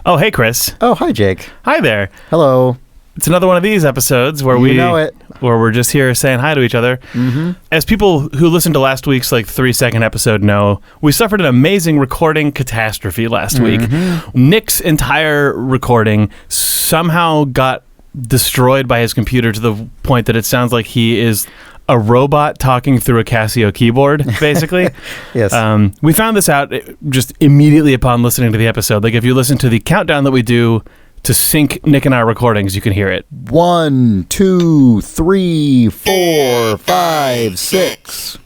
Oh, hey, Chris. Oh, hi, Jake. Hi there. Hello. It's another one of these episodes where where we're just here saying hi to each other. Mm-hmm. As people who listened to last week's 3-second episode know, we suffered an amazing recording catastrophe last week. Nick's entire recording somehow got destroyed by his computer to the point that it sounds like he is a robot talking through a Casio keyboard, basically. Yes. We found this out just immediately upon listening to the episode. If you listen to the countdown that we do to sync Nick and our recordings, you can hear it. 1, 2, 3, 4, 5, 6.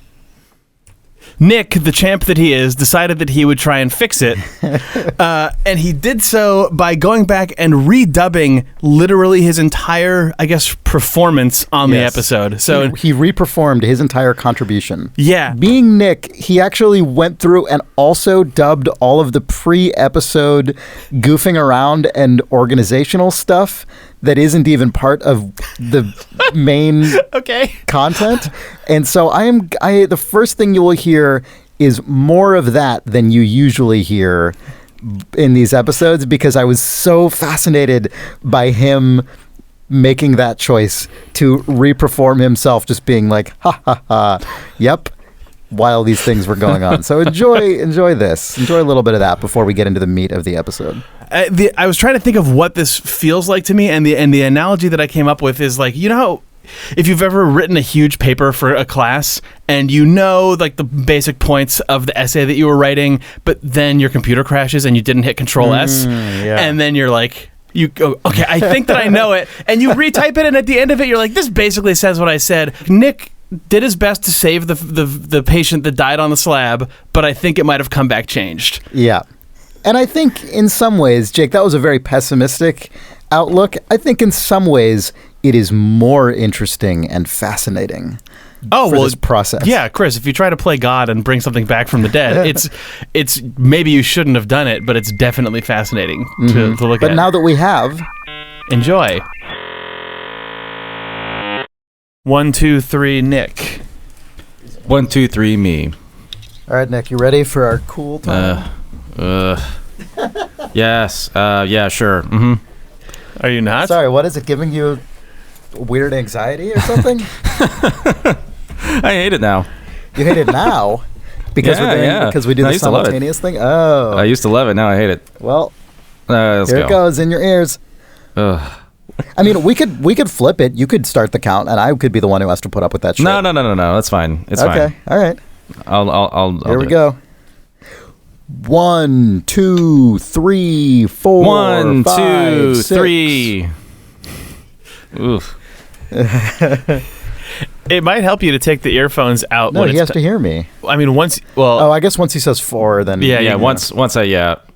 Nick, the champ that he is, decided that he would try and fix it. And he did so by going back and redubbing literally his entire, performance on the episode. So he reperformed his entire contribution. Yeah. Being Nick, he actually went through and also dubbed all of the pre-episode goofing around and organizational stuff that isn't even part of the main content. And so the first thing you will hear is more of that than you usually hear in these episodes, because I was so fascinated by him making that choice to reperform himself, just being like, ha ha ha, yep, while these things were going on. So enjoy this. Enjoy a little bit of that before we get into the meat of the episode. I was trying to think of what this feels like to me, and the analogy that I came up with is if you've ever written a huge paper for a class and the basic points of the essay that you were writing, but then your computer crashes and you didn't hit Control S, and then you're like, you go, okay, I think that I know it, and you retype it, and at the end of it, you're like, this basically says what I said. Nick did his best to save the patient that died on the slab, but I think it might have come back changed. Yeah. And I think in some ways, Jake, that was a very pessimistic outlook. I think in some ways it is more interesting and fascinating this process. Yeah, Chris, if you try to play God and bring something back from the dead, it's maybe you shouldn't have done it, but it's definitely fascinating to look at. But now that we have... Enjoy. 1, 2, 3, Nick. 1, 2, 3, me. All right, Nick, you ready for our cool time? Yes. Yeah, sure. Mm-hmm. Are you not? Sorry, what is it, giving you weird anxiety or something? I hate it now. You hate it now? Because we do the simultaneous thing? Oh. I used to love it. Now I hate it. Well, here it goes in your ears. Ugh. I mean, we could flip it. You could start the count, and I could be the one who has to put up with that shit. No. That's fine. It's fine. Okay. All right. I'll Here we go. 1, 2, 3, 4, 1, 5, 2, 6. 3. Oof. It might help you to take the earphones out. No, he has to hear me. I mean, I guess once he says 4, then... Yeah. Once I... Yep.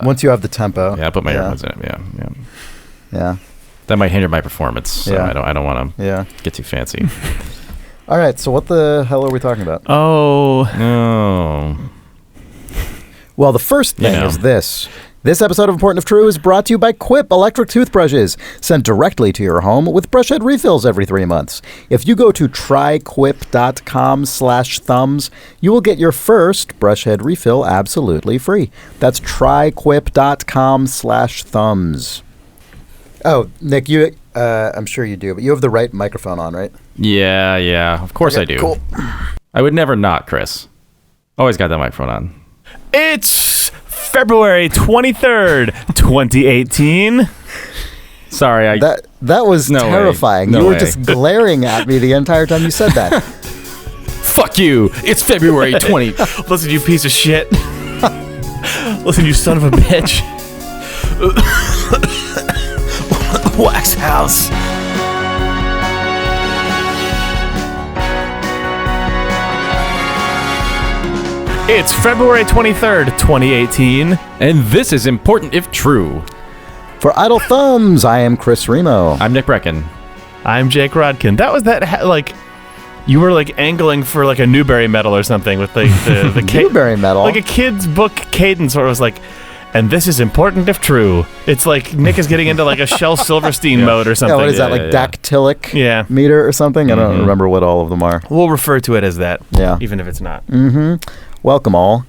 Once you have the tempo. Yeah, I put my earphones in it. Yeah. That might hinder my performance. So I don't want to get too fancy. All right, so what the hell are we talking about? Oh. Well, the first thing is this. This episode of Important If True is brought to you by Quip electric toothbrushes, sent directly to your home with brush head refills every 3 months. If you go to tryquip.com/thumbs, you will get your first brush head refill absolutely free. That's tryquip.com/thumbs. Oh, Nick, I'm sure you do, but you have the right microphone on, right? Yeah. Of course I do. Cool. I would never not, Chris. Always got that microphone on. It's February 23rd, 2018. Sorry, that was terrifying. No you were way. just glaring at me the entire time you said that. Fuck you. It's February 20. Listen, you piece of shit. Listen, you son of a bitch. Wax House. It's February 23rd, 2018. And this is Important If True. For Idle Thumbs, I am Chris Remo. I'm Nick Brecken. I'm Jake Rodkin. That was you were angling for a Newbery medal or something with the Newbery medal? Like a kid's book cadence where it was and this is important if true. It's like Nick is getting into a Shel Silverstein mode or something. Yeah, what is that, dactylic meter or something? I don't remember what all of them are. We'll refer to it as that, yeah, even if it's not. Welcome all.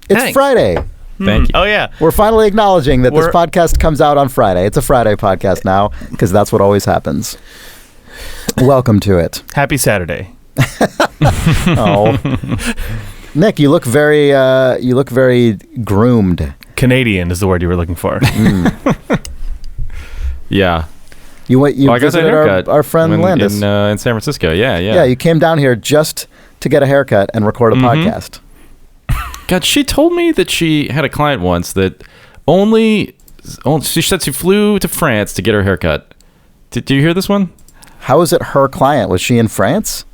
It's Thanks. Friday. Thank you. Oh, yeah. We're finally acknowledging that this podcast comes out on Friday. It's a Friday podcast now because that's what always happens. Welcome to it. Happy Saturday. Oh, Nick, you look very groomed. Canadian is the word you were looking for. Yeah. You visited our friend Landis in San Francisco. Yeah. Yeah, you came down here just to get a haircut and record a podcast. God, she told me that she had a client once that she said she flew to France to get her haircut. Did you hear this one? How is it her client? Was she in France?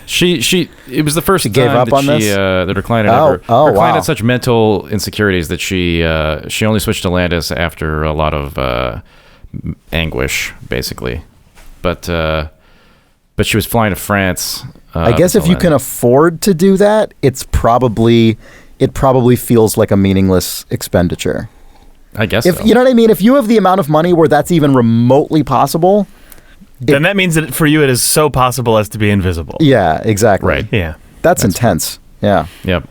It was the first she gave up that on this? That her client had her client had such mental insecurities that she only switched to Landis after a lot of anguish, basically. But she was flying to France. I guess if you can afford to do that, it probably feels like a meaningless expenditure. I guess so. You know what I mean? If you have the amount of money where that's even remotely possible, then that means that for you it is so possible as to be invisible. Yeah, exactly. Right. Yeah. That's intense. Yeah. Yep.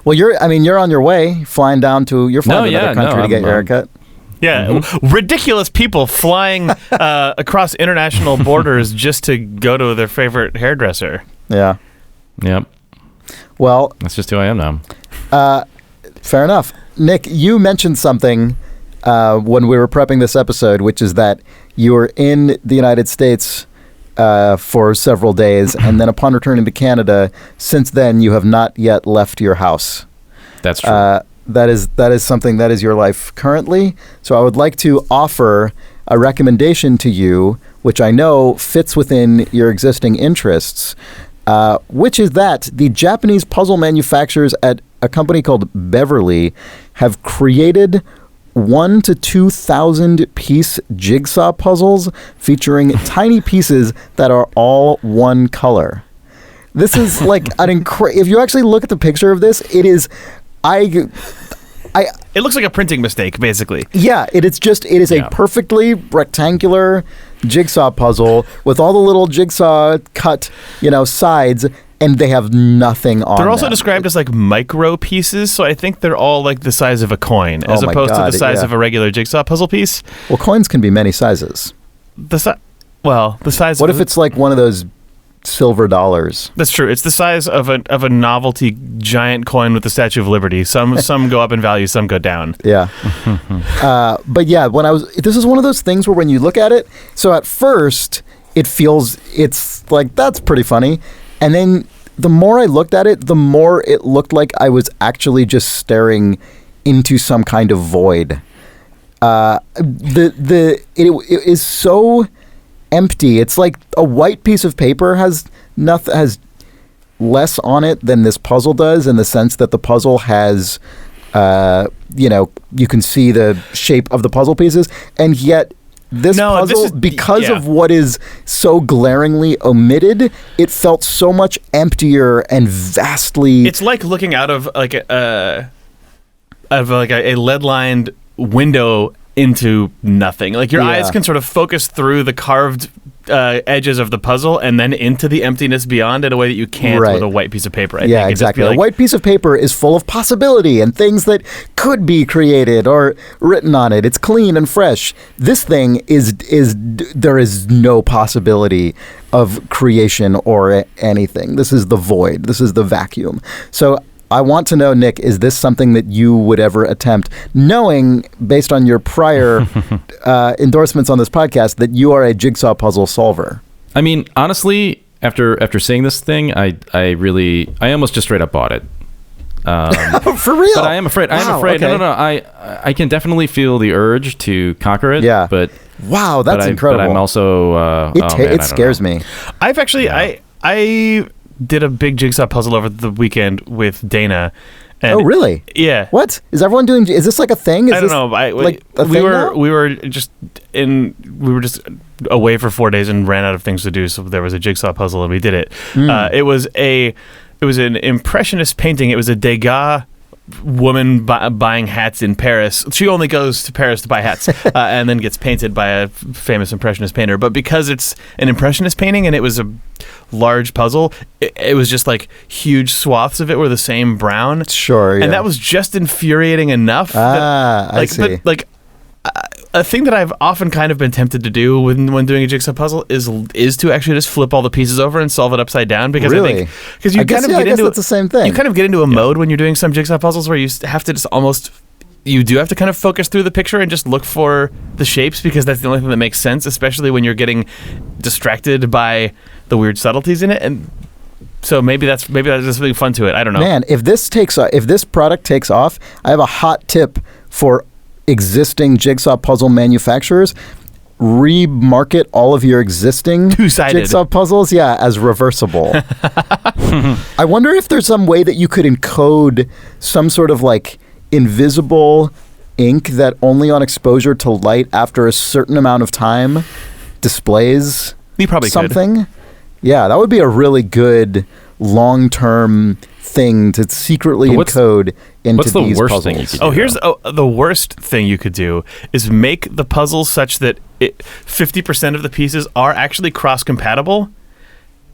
Well, you're on your way, flying to another country to get your haircut. Yeah, ridiculous people flying across international borders just to go to their favorite hairdresser. Yeah. Yep. Well, that's just who I am now. Fair enough. Nick, you mentioned something when we were prepping this episode, which is that you were in the United States for several days, and then upon returning to Canada, since then you have not yet left your house. That's true. That is something that is your life currently. So I would like to offer a recommendation to you, which I know fits within your existing interests, which is that the Japanese puzzle manufacturers at a company called Beverly have created 1,000 to 2,000 piece jigsaw puzzles featuring tiny pieces that are all one color. This is like if you actually look at the picture of this, it is. It looks like a printing mistake, basically. Yeah, it is a perfectly rectangular jigsaw puzzle with all the little jigsaw cut, sides, and they have nothing on. They're also described as like micro pieces, so I think they're all like the size of a coin, as opposed to the size of a regular jigsaw puzzle piece. Well, coins can be many sizes. The size. What if it's like one of those silver dollars? That's true. It's the size of a novelty giant coin with the Statue of Liberty. Some go up in value, some go down. Yeah. But yeah, this is one of those things where when you look at it, so at first it's like, that's pretty funny. And then the more I looked at it, the more it looked like I was actually just staring into some kind of void. It is so empty. It's like a white piece of paper has less on it than this puzzle does, in the sense that the puzzle has, you can see the shape of the puzzle pieces, and yet because of what is so glaringly omitted, it felt so much emptier and vastly. It's like looking out of like a lead-lined window into nothing. Like your eyes can sort of focus through the carved edges of the puzzle and then into the emptiness beyond in a way that you can't with a white piece of paper. I think. Exactly. A white piece of paper is full of possibility and things that could be created or written on it. It's clean and fresh. This thing there is no possibility of creation or anything. This is the void. This is the vacuum. So I want to know, Nick, is this something that you would ever attempt, knowing, based on your prior endorsements on this podcast, that you are a jigsaw puzzle solver? I mean, honestly, after seeing this thing, I almost just straight up bought it. For real? But I am afraid. Okay. No. I can definitely feel the urge to conquer it. Yeah. But wow, that's incredible. But I'm also. It scares me. I've actually I did a big jigsaw puzzle over the weekend with Dana. And really? Yeah. What is everyone doing? Is this like a thing? I don't know. We were just away for 4 days and ran out of things to do. So there was a jigsaw puzzle and we did it. It was an impressionist painting. It was a Degas woman buying hats in Paris. She only goes to Paris to buy hats and then gets painted by a famous Impressionist painter. But because it's an Impressionist painting and it was a large puzzle, it was just like huge swaths of it were the same brown. Sure, yeah. And that was just infuriating enough. I see. But a thing that I've often kind of been tempted to do when doing a jigsaw puzzle is to actually just flip all the pieces over and solve it upside down, because I think you kind of get into that's the same thing. You kind of get into a mode when you're doing some jigsaw puzzles where you have to just you do have to kind of focus through the picture and just look for the shapes, because that's the only thing that makes sense, especially when you're getting distracted by the weird subtleties in it. And so maybe that's just really fun to it. I don't know. Man, if this product takes off, I have a hot tip for existing jigsaw puzzle manufacturers. Remarket all of your existing two-sided jigsaw puzzles, as reversible. I wonder if there's some way that you could encode some sort of like invisible ink that only on exposure to light after a certain amount of time displays you probably something. Could. Yeah, that would be a really good long-term thing to secretly encode into what's the these worst puzzles. Thing you could do, here's the worst thing you could do is make the puzzles such that 50% of the pieces are actually cross-compatible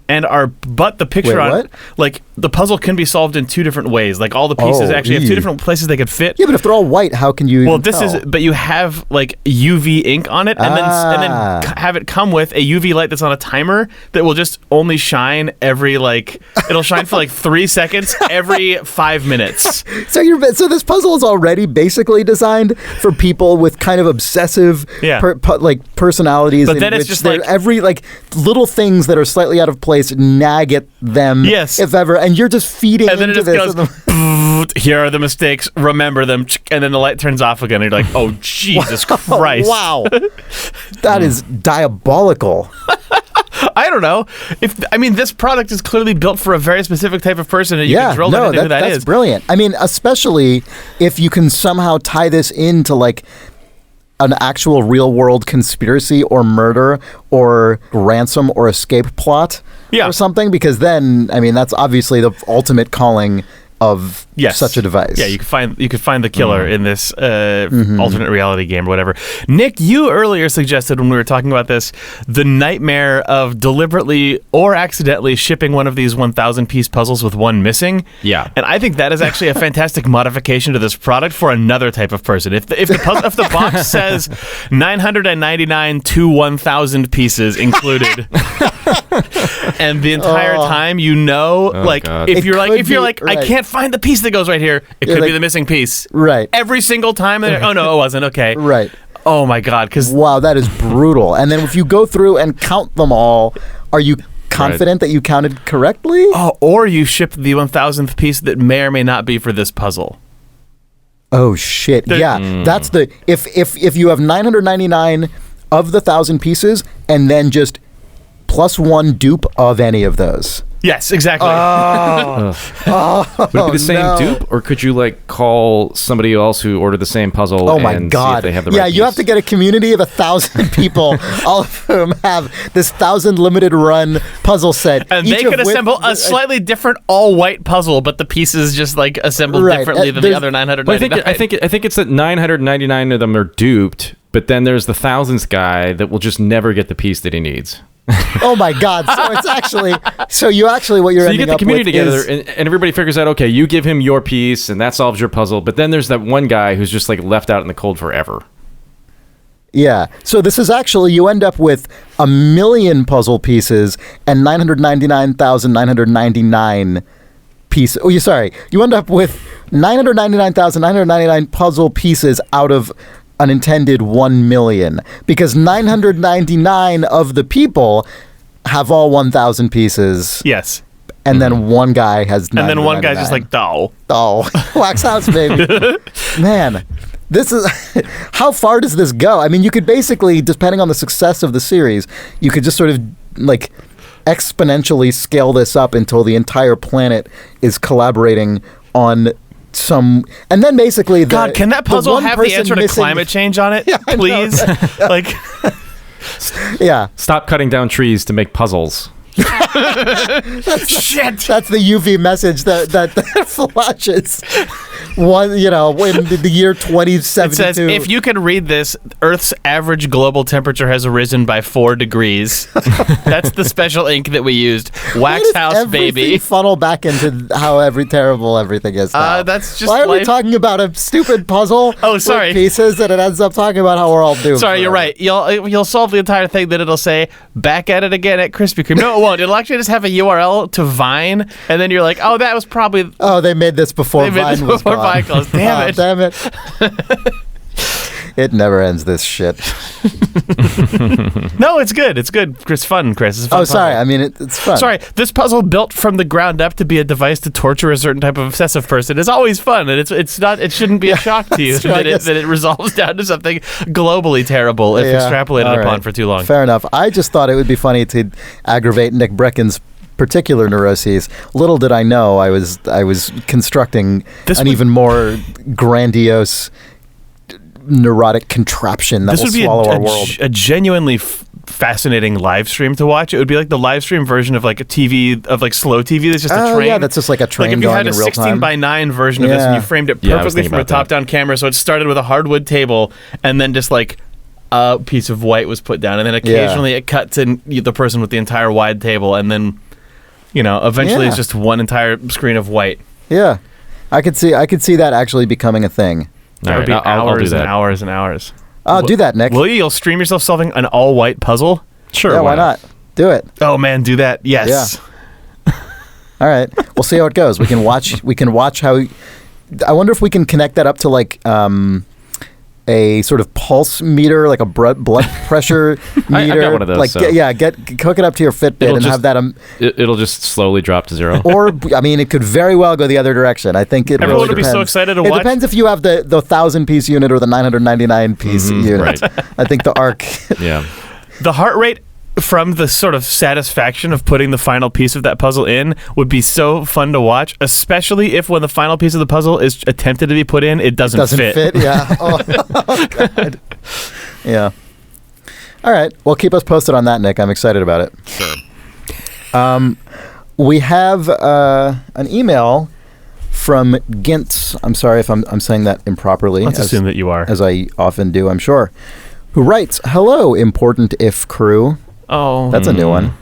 and but the picture like the puzzle can be solved in two different ways. Like all the pieces actually have two different places they could fit. Yeah, but if they're all white, how can you? Well, but you have like UV ink on it, and then have it come with a UV light that's on a timer that will just only shine it'll shine for like 3 seconds every 5 minutes. So this puzzle is already basically designed for people with kind of obsessive personalities. But then it's just every little things that are slightly out of place nag at them. Yes. If ever, and you're just feeding and then into it just goes, here are the mistakes, remember them, and then the light turns off again, and you're like, oh, Jesus Christ. Wow. That is diabolical. I don't know. This product is clearly built for a very specific type of person, and you can drill into who that is. That's brilliant. Especially if you can somehow tie this into an actual real-world conspiracy or murder or ransom or escape plot or something, because then, that's obviously the ultimate calling of such a device. Yeah, you could find the killer in this alternate reality game or whatever. Nick, you earlier suggested when we were talking about this, the nightmare of deliberately or accidentally shipping one of these 1,000-piece puzzles with one missing. Yeah. And I think that is actually a fantastic modification to this product for another type of person. If the box says 999 to 1,000 pieces included, and the entire time if you're like I can't find the piece that goes right here, it could be the missing piece. Right. Every single time. Oh no, it wasn't. Okay. Right. Oh my God. Wow, that is brutal. And then if you go through and count them all, are you confident that you counted correctly? Oh, or you shipped the 1,000th piece that may or may not be for this puzzle. Oh shit. That's if you have 999 of the 1,000 pieces and then just plus one dupe of any of those. Yes, exactly. Would it be the same dupe, or could you call somebody else who ordered the same puzzle? Oh my God! See if they have the right piece? You have to get a community of 1,000 people, all of whom have this 1,000 limited run puzzle set, and they could assemble a slightly different all white puzzle, but the pieces just assembled differently than the other 999. I think it's that 999 of them are duped, but then there's the thousandth guy that will just never get the piece that he needs. Oh my God! So it's actually what you're. So you get the community together, and everybody figures out, okay, you give him your piece, and that solves your puzzle. But then there's that one guy who's just left out in the cold forever. Yeah. So this is actually, you end up with 1 million puzzle pieces and 999,999 pieces. Oh, you end up with 999,999 puzzle pieces out of an intended 1 million, because 999 of the people have all 1,000 pieces. Yes. And then one guy has 999. And then one guy's just wax house, baby. Man, this is how far does this go? You could basically, depending on the success of the series, you could just sort of exponentially scale this up until the entire planet is collaborating on and then basically God, can that puzzle have the answer to climate change on it? Please? Stop cutting down trees to make puzzles. Shit. That's the UV message that flashes. one, in the year 2072. It says, if you can read this, Earth's average global temperature has risen by 4 degrees. That's the special ink that we used. Wax House, baby. Funnel back into how terrible everything is now. That's just Why are we talking about a stupid puzzle? Oh, sorry. With pieces, and it ends up talking about how we're all doomed. Sorry, you're right. You'll solve the entire thing. Then it'll say back at it again at Krispy Kreme. No, it won't. It'll actually just have a URL to Vine, and then you're like, oh, that was probably. Oh, they made this before Vine was gone. Vine closed. Damn it! Damn it! It never ends, this shit. No, it's good. It's good. It's fun, Chris. It's a fun sorry. puzzle. I mean, it's fun. Sorry, this puzzle built from the ground up to be a device to torture a certain type of obsessive person is always fun, and it's not. It shouldn't be a shock to you that it resolves down to something globally terrible if extrapolated upon for too long. Fair enough. I just thought it would be funny to aggravate Nick Brecken's particular neuroses. Little did I know I was constructing even more grandiose neurotic contraption that will swallow our world. A genuinely fascinating live stream to watch. It would be like the live stream version of like a TV, of like slow TV. That's just a train. Yeah, that's just like a train like if you going had in real time. 16:9 version of this and you framed it perfectly from a top-down camera, so it started with a hardwood table and then just like a piece of white was put down, and then occasionally it cut to the person with the entire wide table, and then eventually it's just one entire screen of white. Yeah, I could see that actually becoming a thing. That would be hours and hours and hours. Oh, do that, Nick. Will you? You'll stream yourself solving an all-white puzzle? Sure. Yeah, why not? Do it. Oh man, do that. Yes. Yeah. All right. We'll see how it goes. We can watch how. I wonder if we can connect that up to like a sort of pulse meter, like a blood pressure meter. I got one of those. Like, hook it up to your Fitbit and have that. It'll just slowly drop to zero. Or, I mean, it could very well go the other direction. I think everyone would be so excited to watch. It depends if you have the 1,000-piece unit or the 999-piece unit. Right. I think the arc. Yeah. The heart rate from the sort of satisfaction of putting the final piece of that puzzle in would be so fun to watch, especially if when the final piece of the puzzle is attempted to be put in, it doesn't fit. Yeah. Oh, God. Yeah. All right. Well, keep us posted on that, Nick. I'm excited about it. Sure. We have an email from Gintz. I'm sorry if I'm saying that improperly. Let's assume that you are. As I often do, I'm sure. Who writes, "Hello, important if crew." Oh, that's a new one.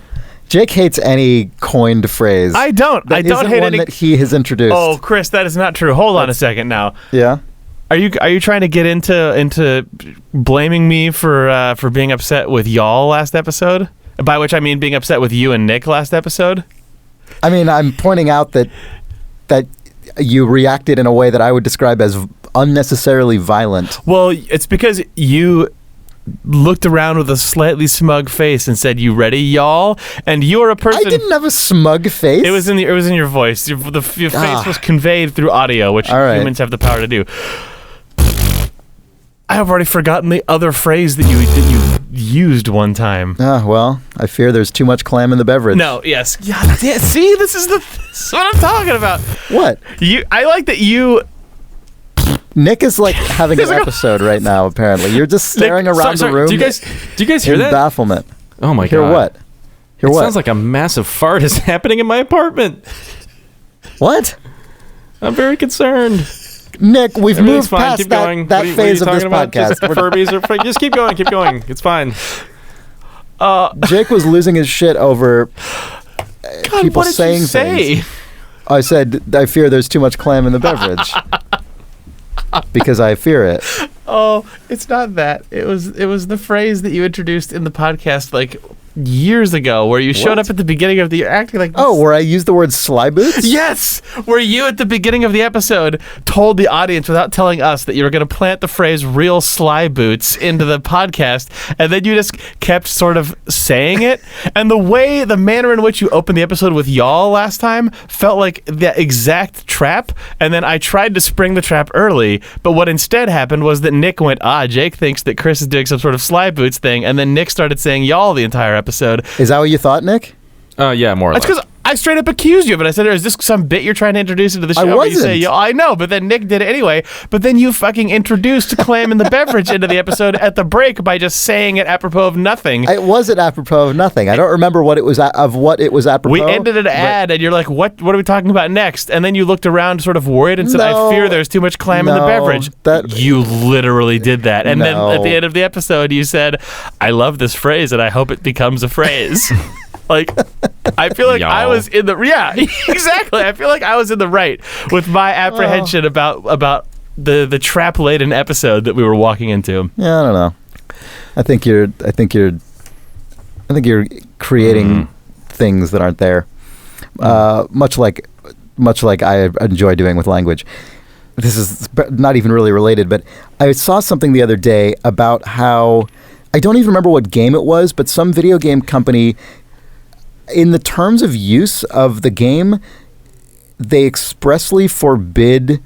Jake hates any coined phrase. I don't hate one any that he has introduced. Oh, Chris, that is not true. Hold on a second now. Yeah. Are you trying to get into blaming me for being upset with y'all last episode? By which I mean being upset with you and Nick last episode? I mean, I'm pointing out that you reacted in a way that I would describe as unnecessarily violent. Well, it's because you looked around with a slightly smug face and said, "You ready, y'all?" And you're a person. I didn't have a smug face. It was in your voice. Your face was conveyed through audio, which humans have the power to do. I have already forgotten the other phrase that you used one time. Well, I fear there's too much clam in the beverage. No, yes. Yeah, see, this is what I'm talking about. What? I like that you... Nick is like having an episode right now, apparently. You're just staring around the room. Do you guys hear that? Bafflement. Oh my God. Hear what? It sounds like a massive fart is happening in my apartment. What? I'm very concerned. Nick, we've moved past that phase of this about? podcast. Just Furbies just keep going. It's fine. Jake was losing his shit over people saying things. I said, I fear there's too much clam in the beverage. Because I fear it. Oh, it's not that. It was the phrase that you introduced in the podcast like years ago, where you showed up at the beginning of the acting like this. Oh, where I used the word sly boots? Yes, where you at the beginning of the episode told the audience without telling us that you were going to plant the phrase "real sly boots" into the podcast, and then you just kept sort of saying it. And the manner in which you opened the episode with y'all last time felt like the exact trap. And then I tried to spring the trap early, but what instead happened was that Nick went, Jake thinks that Chris is doing some sort of sly boots thing, and then Nick started saying y'all the entire episode. Is that what you thought, Nick? Yeah, more or less. That's because I straight up accused you of it. I said, is this some bit you're trying to introduce into the show? I wasn't. You say, yeah, I know, but then Nick did it anyway. But then you fucking introduced Clam and the Beverage into the episode at the break by just saying it apropos of nothing. It wasn't apropos of nothing. I don't remember what it was apropos. We ended an ad, and you're like, what are we talking about next? And then you looked around sort of worried and said, I fear there's too much Clam in the Beverage. You literally did that. And then at the end of the episode, you said, I love this phrase, and I hope it becomes a phrase. Like, I feel like I was in the... Yeah, exactly. I feel like I was in the right with my apprehension about the trap-laden episode that we were walking into. Yeah, I don't know. I think you're creating things that aren't there. Much like I enjoy doing with language. This is not even really related, but I saw something the other day about how... I don't even remember what game it was, but some video game company... In the terms of use of the game, they expressly forbid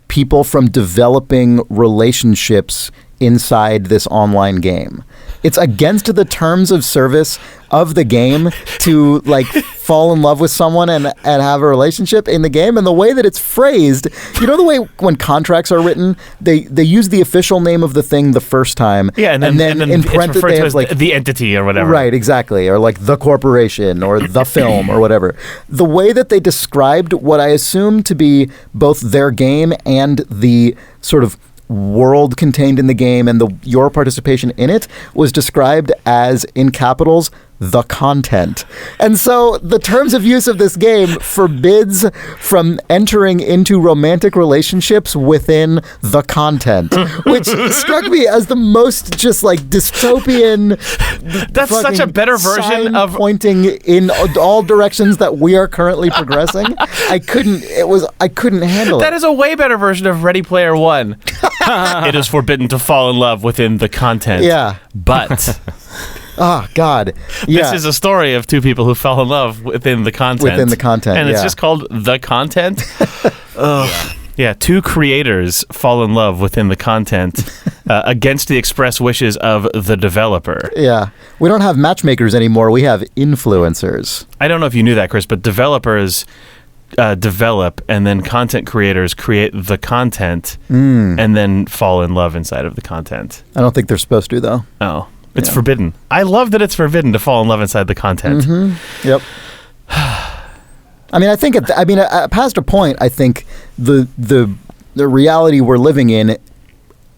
people from developing relationships inside this online game. It's against the terms of service of the game to like fall in love with someone and have a relationship in the game. And the way that it's phrased, you know, the way when contracts are written, they use the official name of the thing the first time. Yeah, and then in parentheses they have like the entity or whatever. Right, exactly. Or like the corporation or the film or whatever. The way that they described what I assume to be both their game and the sort of world contained in the game and your participation in it was described as, in capitals, the content. And so the terms of use of this game forbids from entering into romantic relationships within the content, which struck me as the most just like dystopian. That's such a better version of pointing in all directions that we are currently progressing. I couldn't handle it. That is a way better version of Ready Player One. It is forbidden to fall in love within the content. Yeah. But oh, God. Yeah. This is a story of two people who fell in love within the content. Within the content, and it's just called The Content. Yeah, two creators fall in love within the content against the express wishes of the developer. Yeah. We don't have matchmakers anymore. We have influencers. I don't know if you knew that, Chris, but developers develop, and then content creators create the content and then fall in love inside of the content. I don't think they're supposed to, though. Oh. It's forbidden. I love that it's forbidden to fall in love inside the content. Mm-hmm. Yep. I mean, I think past a point, I think the reality we're living in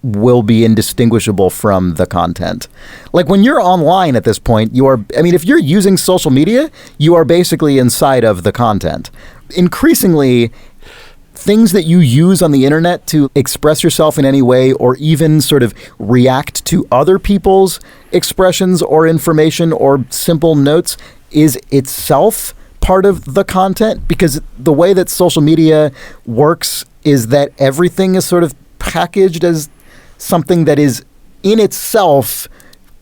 will be indistinguishable from the content. Like when you're online at this point, if you're using social media, you are basically inside of the content. Increasingly, things that you use on the internet to express yourself in any way or even sort of react to other people's expressions or information or simple notes is itself part of the content, because the way that social media works is that everything is sort of packaged as something that is in itself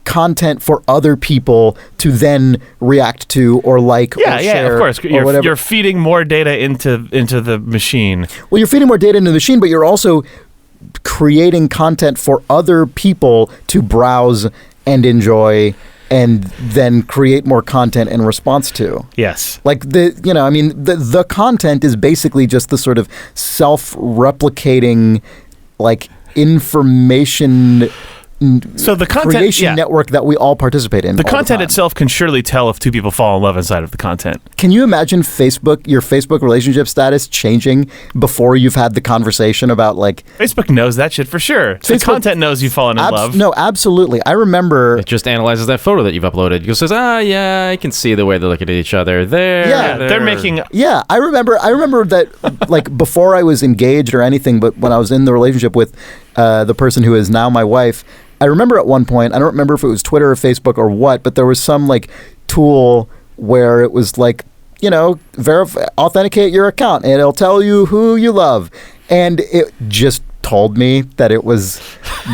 content for other people to then react to or like or share. Yeah, of course. You're feeding more data into the machine. Well, you're feeding more data into the machine, but you're also creating content for other people to browse and enjoy and then create more content in response to. Yes. Like the content is basically just the sort of self-replicating like information so the content creation network that we all participate in. The content itself can surely tell if two people fall in love inside of the content. Can you imagine your Facebook relationship status changing before you've had the conversation about like... Facebook knows that shit for sure. The content knows you've fallen in love. No, absolutely. I remember... It just analyzes that photo that you've uploaded. It says, yeah, I can see the way they're looking at each other. They're making... Yeah, I remember that like before I was engaged or anything, but when I was in the relationship with the person who is now my wife, I remember at one point, I don't remember if it was Twitter or Facebook or what, but there was some like tool where it was like, authenticate your account and it'll tell you who you love. And it just told me that it was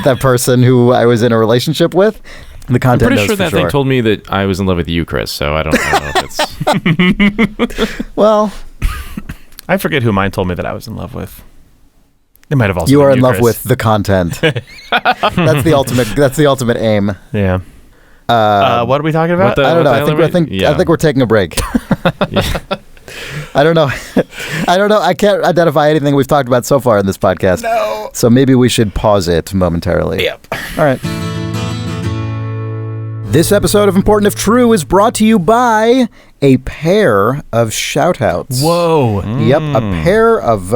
the person who I was in a relationship with. The content I'm pretty sure that thing told me that I was in love with you, Chris, so I don't know if it's... Well... I forget who mine told me that I was in love with. It might have also you been are in love Chris. with the content. That's the ultimate aim. Yeah. What are we talking about? I don't know. I think we're taking a break. I don't know. I can't identify anything we've talked about so far in this podcast. No. So maybe we should pause it momentarily. Yep. All right. This episode of Important If True is brought to you by a pair of shout-outs. Whoa. Yep, a pair of...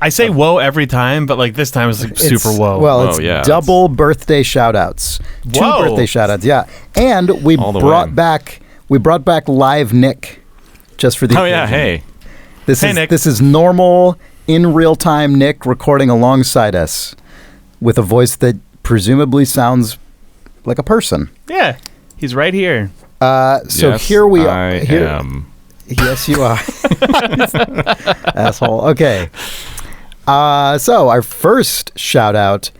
I say whoa every time, but like this time it's like super whoa. Well, it's double birthday shout-outs. Whoa. 2 birthday shout-outs, yeah. And we brought back live Nick just for the occasion. Yeah, hey. Nick. This is normal, in real-time Nick recording alongside us with a voice that presumably sounds like a person. Yeah. He's right here. Yes, here we are. I am. Yes, you are. Asshole. Okay. So our first shout out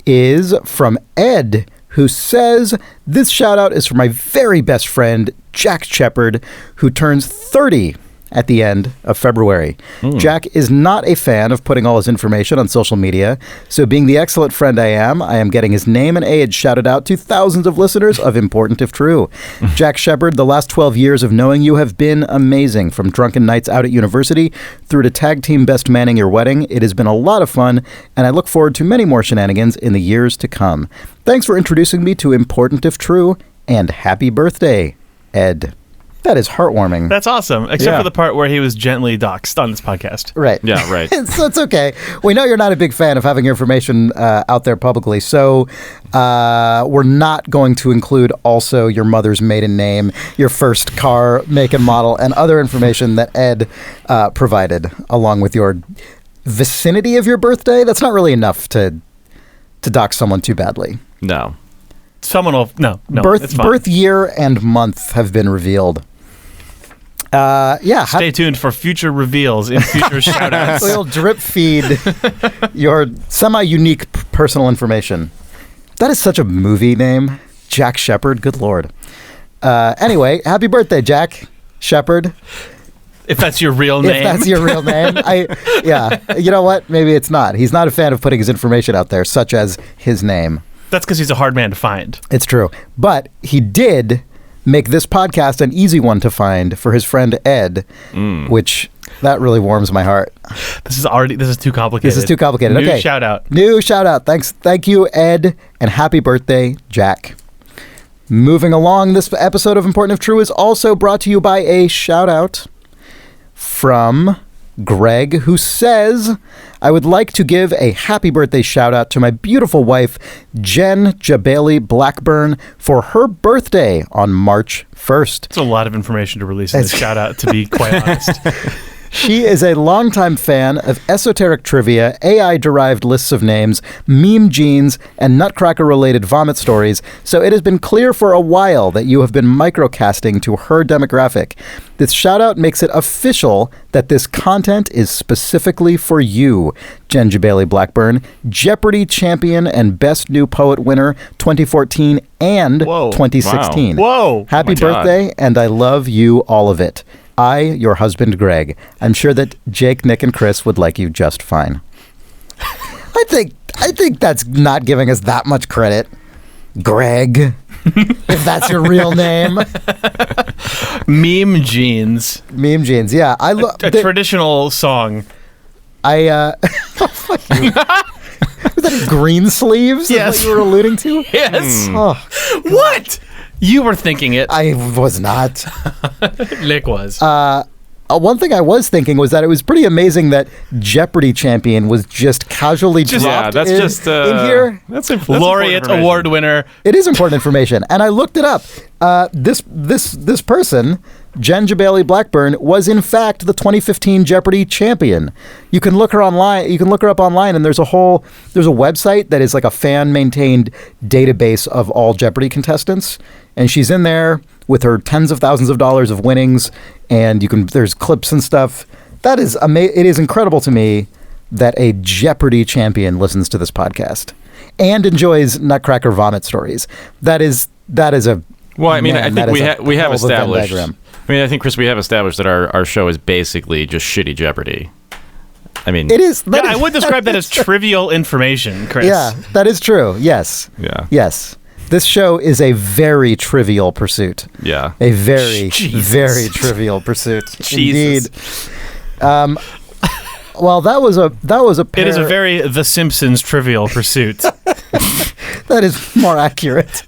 is from Ed, who says, this shout out is for my very best friend, Jack Shepard, who turns 30 at the end of February. Jack is not a fan of putting all his information on social media, so being the excellent friend I am getting his name and age shouted out to thousands of listeners of Important If True. Jack Shepard, the last 12 years of knowing you have been amazing, from drunken nights out at university through to tag team best manning your wedding. It has been a lot of fun, and I look forward to many more shenanigans in the years to come. Thanks for introducing me to Important If True, and happy birthday, Ed. That is heartwarming. That's awesome. Except for the part where he was gently doxxed on this podcast. Right. Yeah, right. So it's okay. We know you're not a big fan of having your information out there publicly, so we're not going to include also your mother's maiden name, your first car, make and model, and other information that Ed provided, along with your vicinity of your birthday. That's not really enough to dox someone too badly. No. Someone will... No. Birth year and month have been revealed. Stay tuned for future reveals in future shout-outs. We'll drip feed your semi-unique personal information. That is such a movie name. Jack Shepard. Good Lord. Anyway, happy birthday, Jack Shepard. If that's your real name. If that's your real name. You know what? Maybe it's not. He's not a fan of putting his information out there, such as his name. That's because he's a hard man to find. It's true. But he did make this podcast an easy one to find for his friend Ed, which that really warms my heart. This is too complicated. This is too complicated. New Okay. shout out. New shout out. Thank you, Ed, and happy birthday, Jack. Moving along, this episode of Important If True is also brought to you by a shout out from Greg, who says, I would like to give a happy birthday shout out to my beautiful wife, Jen Jabali Blackburn, for her birthday on March 1st. It's a lot of information to release in this shout out, to be quite honest. She is a longtime fan of esoteric trivia, AI-derived lists of names, meme genes, and Nutcracker-related vomit stories, so it has been clear for a while that you have been microcasting to her demographic. This shout-out makes it official that this content is specifically for you, Jen Jabali Blackburn, Jeopardy champion and Best New Poet winner 2014 and 2016. Whoa! Happy birthday, and I love you all of it. I, your husband, Greg. I'm sure that Jake, Nick, and Chris would like you just fine. I think that's not giving us that much credit. Greg, if that's your real name. Meme Jeans. Meme Jeans, yeah. A traditional song. Was that green sleeves? Yes. Is what you were alluding to? Yes. Oh, what? You were thinking it. I was not. Nick was. One thing I was thinking was that it was pretty amazing that Jeopardy champion was just casually dropped in here. That's Laureate award winner. It is important information, and I looked it up. This person, Jen Jabali Blackburn, was in fact the 2015 Jeopardy champion. You can look her online. You can look her up online, and there's a website that is like a fan maintained database of all Jeopardy contestants, and she's in there with her tens of thousands of dollars of winnings, and there's clips and stuff. That is it is incredible to me that a Jeopardy champion listens to this podcast and enjoys Nutcracker vomit stories. That is a well. I mean, I think we have established. I mean, I think, Chris, we have established that our show is basically just shitty Jeopardy. I mean, it is. I would describe that as trivial information, Chris. Yeah, that is true. Yes. Yeah. Yes. This show is a very trivial pursuit. Yeah. A very, Jesus. very trivial pursuit. Jesus. Indeed. Well, that was a pair. It is a very The Simpsons trivial pursuit. That is more accurate.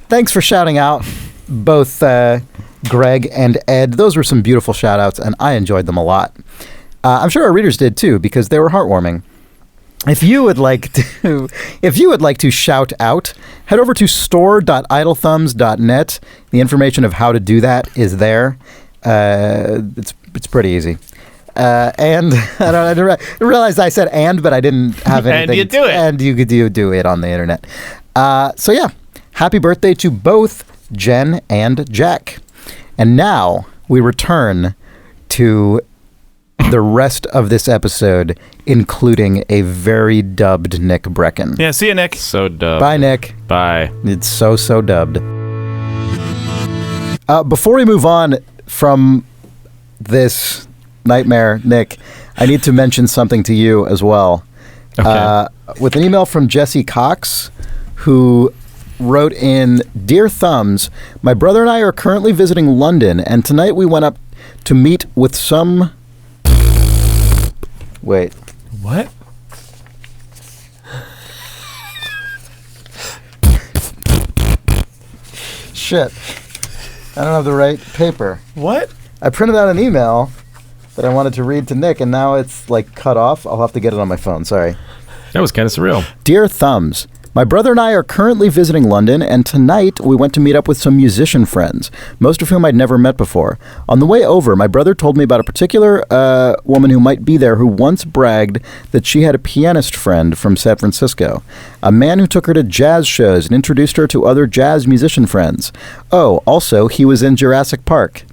Thanks for shouting out both Greg and Ed. Those were some beautiful shout outs, and I enjoyed them a lot. I'm sure our readers did too, because they were heartwarming. If you would like to shout out, head over to store.idlethumbs.net. The information of how to do that is there. It's pretty easy. And I didn't realize I said "and," but I didn't have anything. And you do it. And you do it on the internet. So yeah, happy birthday to both Jen and Jack. And now we return to the rest of this episode, including a very dubbed Nick Brecken. Yeah, see you, Nick. So dubbed. Bye, Nick. Bye. It's so dubbed. Before we move on from this nightmare, Nick, I need to mention something to you as well. Okay. With an email from Jesse Cox, who wrote in, "Dear Thumbs, my brother and I are currently visiting London, and tonight we went up to meet with some..." Wait. What? Shit. I don't have the right paper. What? I printed out an email that I wanted to read to Nick, and now it's like cut off. I'll have to get it on my phone. Sorry. That was kind of surreal. Dear Thumbs, my brother and I are currently visiting London, and tonight we went to meet up with some musician friends, most of whom I'd never met before. On the way over, my brother told me about a particular woman who might be there who once bragged that she had a pianist friend from San Francisco, a man who took her to jazz shows and introduced her to other jazz musician friends. Oh, also, he was in Jurassic Park.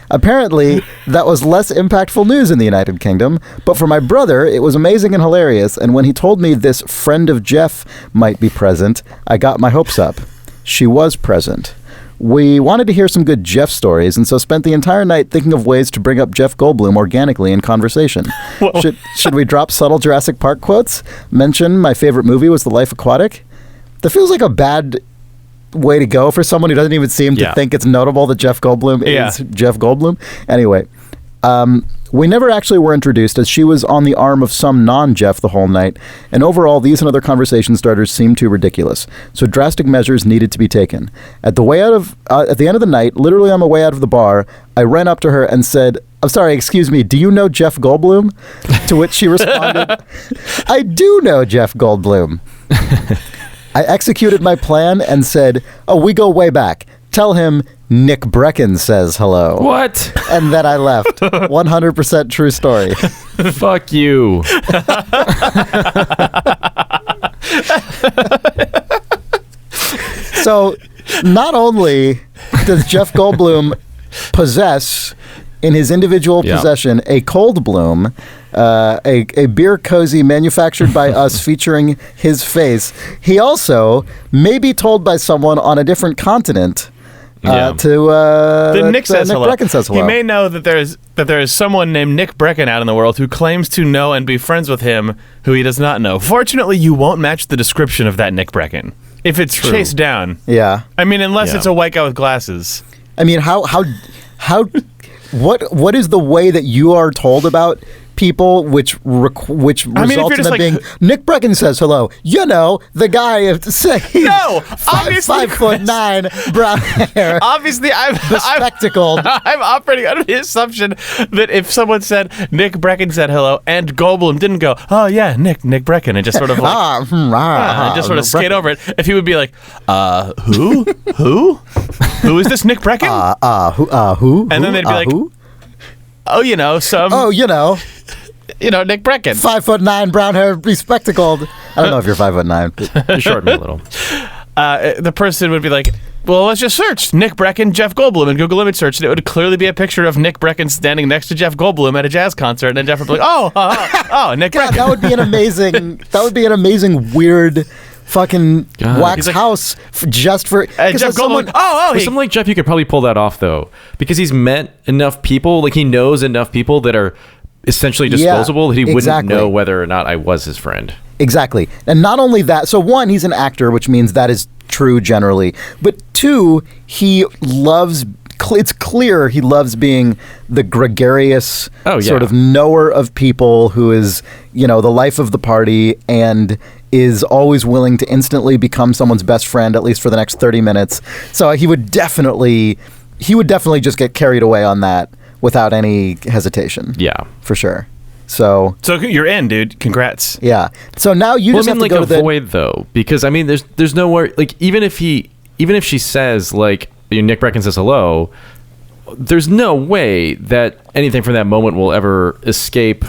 Apparently, that was less impactful news in the United Kingdom, but for my brother, it was amazing and hilarious, and when he told me this friend of Jeff might be present, I got my hopes up. She was present. We wanted to hear some good Jeff stories, and so spent the entire night thinking of ways to bring up Jeff Goldblum organically in conversation. Should we drop subtle Jurassic Park quotes? Mention my favorite movie was The Life Aquatic? That feels like a bad way to go for someone who doesn't even seem to think it's notable that Jeff Goldblum is Jeff Goldblum. Anyway, we never actually were introduced, as she was on the arm of some non-Jeff the whole night, and overall these and other conversation starters seemed too ridiculous, so drastic measures needed to be taken. At the end of the night, literally on my way out of the bar, I ran up to her and said, "I'm sorry, excuse me, do you know Jeff Goldblum?" To which she responded, "I do know Jeff Goldblum." I executed my plan and said, "Oh, we go way back. Tell him Nick Brecken says hello." What? And then I left. 100% true story. Fuck you. So, not only does Jeff Goldblum possess, in his individual possession, a cold bloom, a beer cozy manufactured by us featuring his face, he also may be told by someone on a different continent Then Nick says hello. Brecken says hello. He may know that there is someone named Nick Brecken out in the world who claims to know and be friends with him who he does not know. Fortunately, you won't match the description of that Nick Brecken if it's chased down. Yeah. I mean, unless it's a white guy with glasses. I mean, what is the way that you are told about people which results in them being Nick Brecken says hello? You know, the guy saying obviously 5'9", brown hair. Obviously, I'm bespectacled. I'm operating under the assumption that if someone said Nick Brecken said hello and Goldblum didn't go, "Oh yeah, Nick Brecken," and just sort of like and just sort of skate over it, if he would be like, who is this Nick Brecken? Who? And then they'd be like, who? Oh, you know, some. Oh, you know, Nick Brecken. 5'9", brown hair, bespectacled. I don't know if you're 5'9". You shortened me a little. The person would be like, "Well, let's just search Nick Brecken, Jeff Goldblum in Google image search," and it would clearly be a picture of Nick Brecken standing next to Jeff Goldblum at a jazz concert, and then Jeff would be like, "Oh, Nick Brecken." That would be an amazing. That would be an amazing weird. Fucking wax house just for Jeff Goldblum. For someone like Jeff, you could probably pull that off though, because he's met enough people. Like he knows enough people that are essentially disposable that he wouldn't know whether or not I was his friend. Exactly, and not only that. So one, he's an actor, which means that is true generally. But 2, he loves. It's clear he loves being the gregarious sort of knower of people who is, the life of the party and is always willing to instantly become someone's best friend, at least for the next 30 minutes. So he would definitely just get carried away on that without any hesitation. Yeah. For sure. So you're in, dude. Congrats. Yeah. So now you just have to go to the avoid though, because I mean, there's nowhere, like, even if she says, like, Nick Brecken says hello, there's no way that anything from that moment will ever escape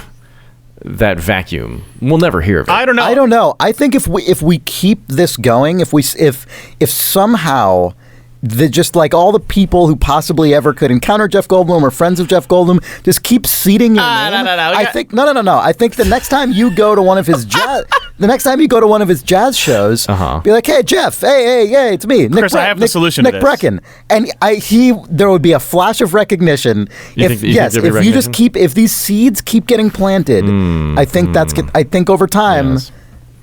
that vacuum. We'll never hear of it. I don't know. I think if we keep this going, if somehow just like all the people who possibly ever could encounter Jeff Goldblum or friends of Jeff Goldblum just keep seeding your name. No. I think I think the next time you go to one of his jazz shows, be like, "Hey Jeff, hey, it's me, Nick. Chris, I have the solution Nick to this. Brecken." And there would be a flash of recognition if these seeds keep getting planted. I think over time, yes.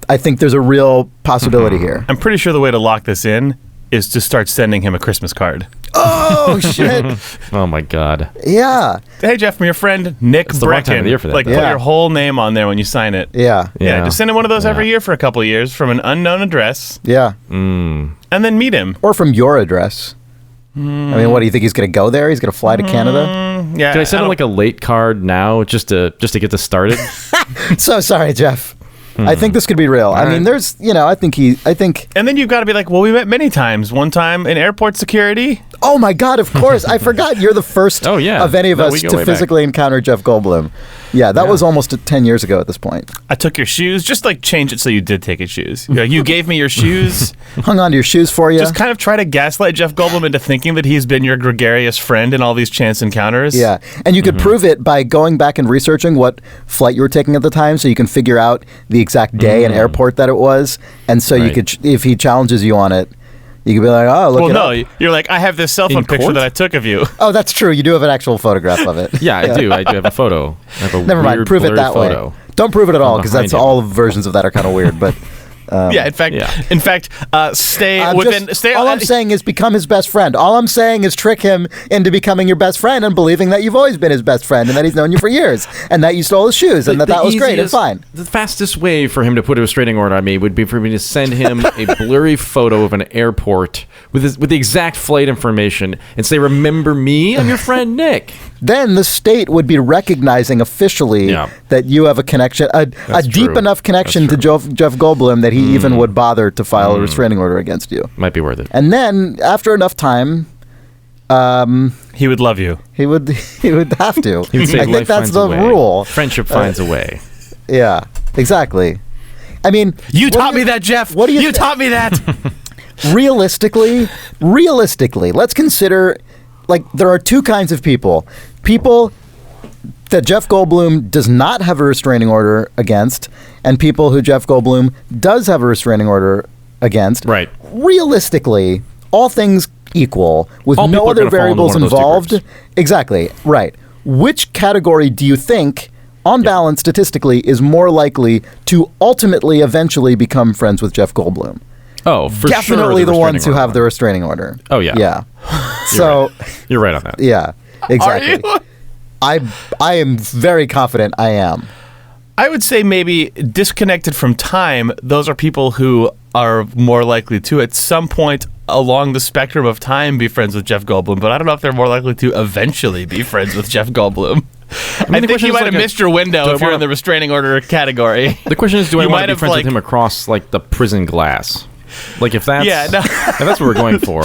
I think there's a real possibility here. I'm pretty sure the way to lock this in is to start sending him a Christmas card. Oh shit! Oh my god! Yeah. Hey Jeff, from your friend Nick It's the wrong time of Brecken. the year for that. Like, put your whole name on there when you sign it. Yeah. Yeah, just send him one of those every year for a couple of years from an unknown address. Yeah. And then meet him. Or from your address. I mean, what do you think? He's going to go there? He's going to fly to Canada? Yeah. Can I send him like a late card now, just to get this started? So sorry, Jeff. I think this could be real. I mean, there's, I think. And then you've got to be like, well, we met many times. One time in airport security. Oh my God, of course. I forgot you're the first of any of us to physically encounter Jeff Goldblum. Yeah, that was almost 10 years ago at this point. I took your shoes, just like change it so you did take his shoes. You gave me your shoes. Hung on to your shoes for you. Just kind of try to gaslight Jeff Goldblum into thinking that he's been your gregarious friend in all these chance encounters. Yeah, and you could prove it by going back and researching what flight you were taking at the time, so you can figure out the exact day and airport that it was, and so you could, if he challenges you on it, you could be like, oh, look you're like, I have this cell phone picture that I took of you. Oh, that's true. You do have an actual photograph of it. Yeah, I do. I do have a photo. I have a Never mind. Prove it that photo. way. Don't prove it at all, because that's all versions of that are kind of weird. But in fact, stay within. All I'm saying is become his best friend. All I'm saying is trick him into becoming your best friend and believing that you've always been his best friend and that he's known you for years and that you stole his shoes and that was great and fine. The fastest way for him to put a restraining order on me would be for me to send him a blurry photo of an airport with the exact flight information and say, "Remember me? I'm your friend Nick." Then the state would be recognizing officially that you have a connection, a deep enough connection to Jeff Goldblum that he even would bother to file a restraining order against you. Might be worth it. And then, after enough time, he would love you. He would have to. He would say, I think that's the rule. Friendship finds a way. Yeah, exactly. I mean, you taught me that, Jeff. What do you taught me that? Realistically, let's consider, like, there are two kinds of people. People that Jeff Goldblum does not have a restraining order against, and people who Jeff Goldblum does have a restraining order against. Right. Realistically, all things equal, with all no other variables involved. Exactly. Right. Which category do you think, on balance, statistically, is more likely to ultimately, eventually become friends with Jeff Goldblum? Oh, for definitely sure, the ones who have the restraining order. Oh yeah. Yeah. So you're right on that. Yeah. Exactly. Are you? I am very confident I am. I would say maybe disconnected from time, those are people who are more likely to, at some point along the spectrum of time, be friends with Jeff Goldblum, but I don't know if they're more likely to eventually be friends with Jeff Goldblum. I think you might have missed your window if you're in the restraining order category. The question is, do I want to be friends with him across, like, the prison glass? Like, if that's if that's what we're going for.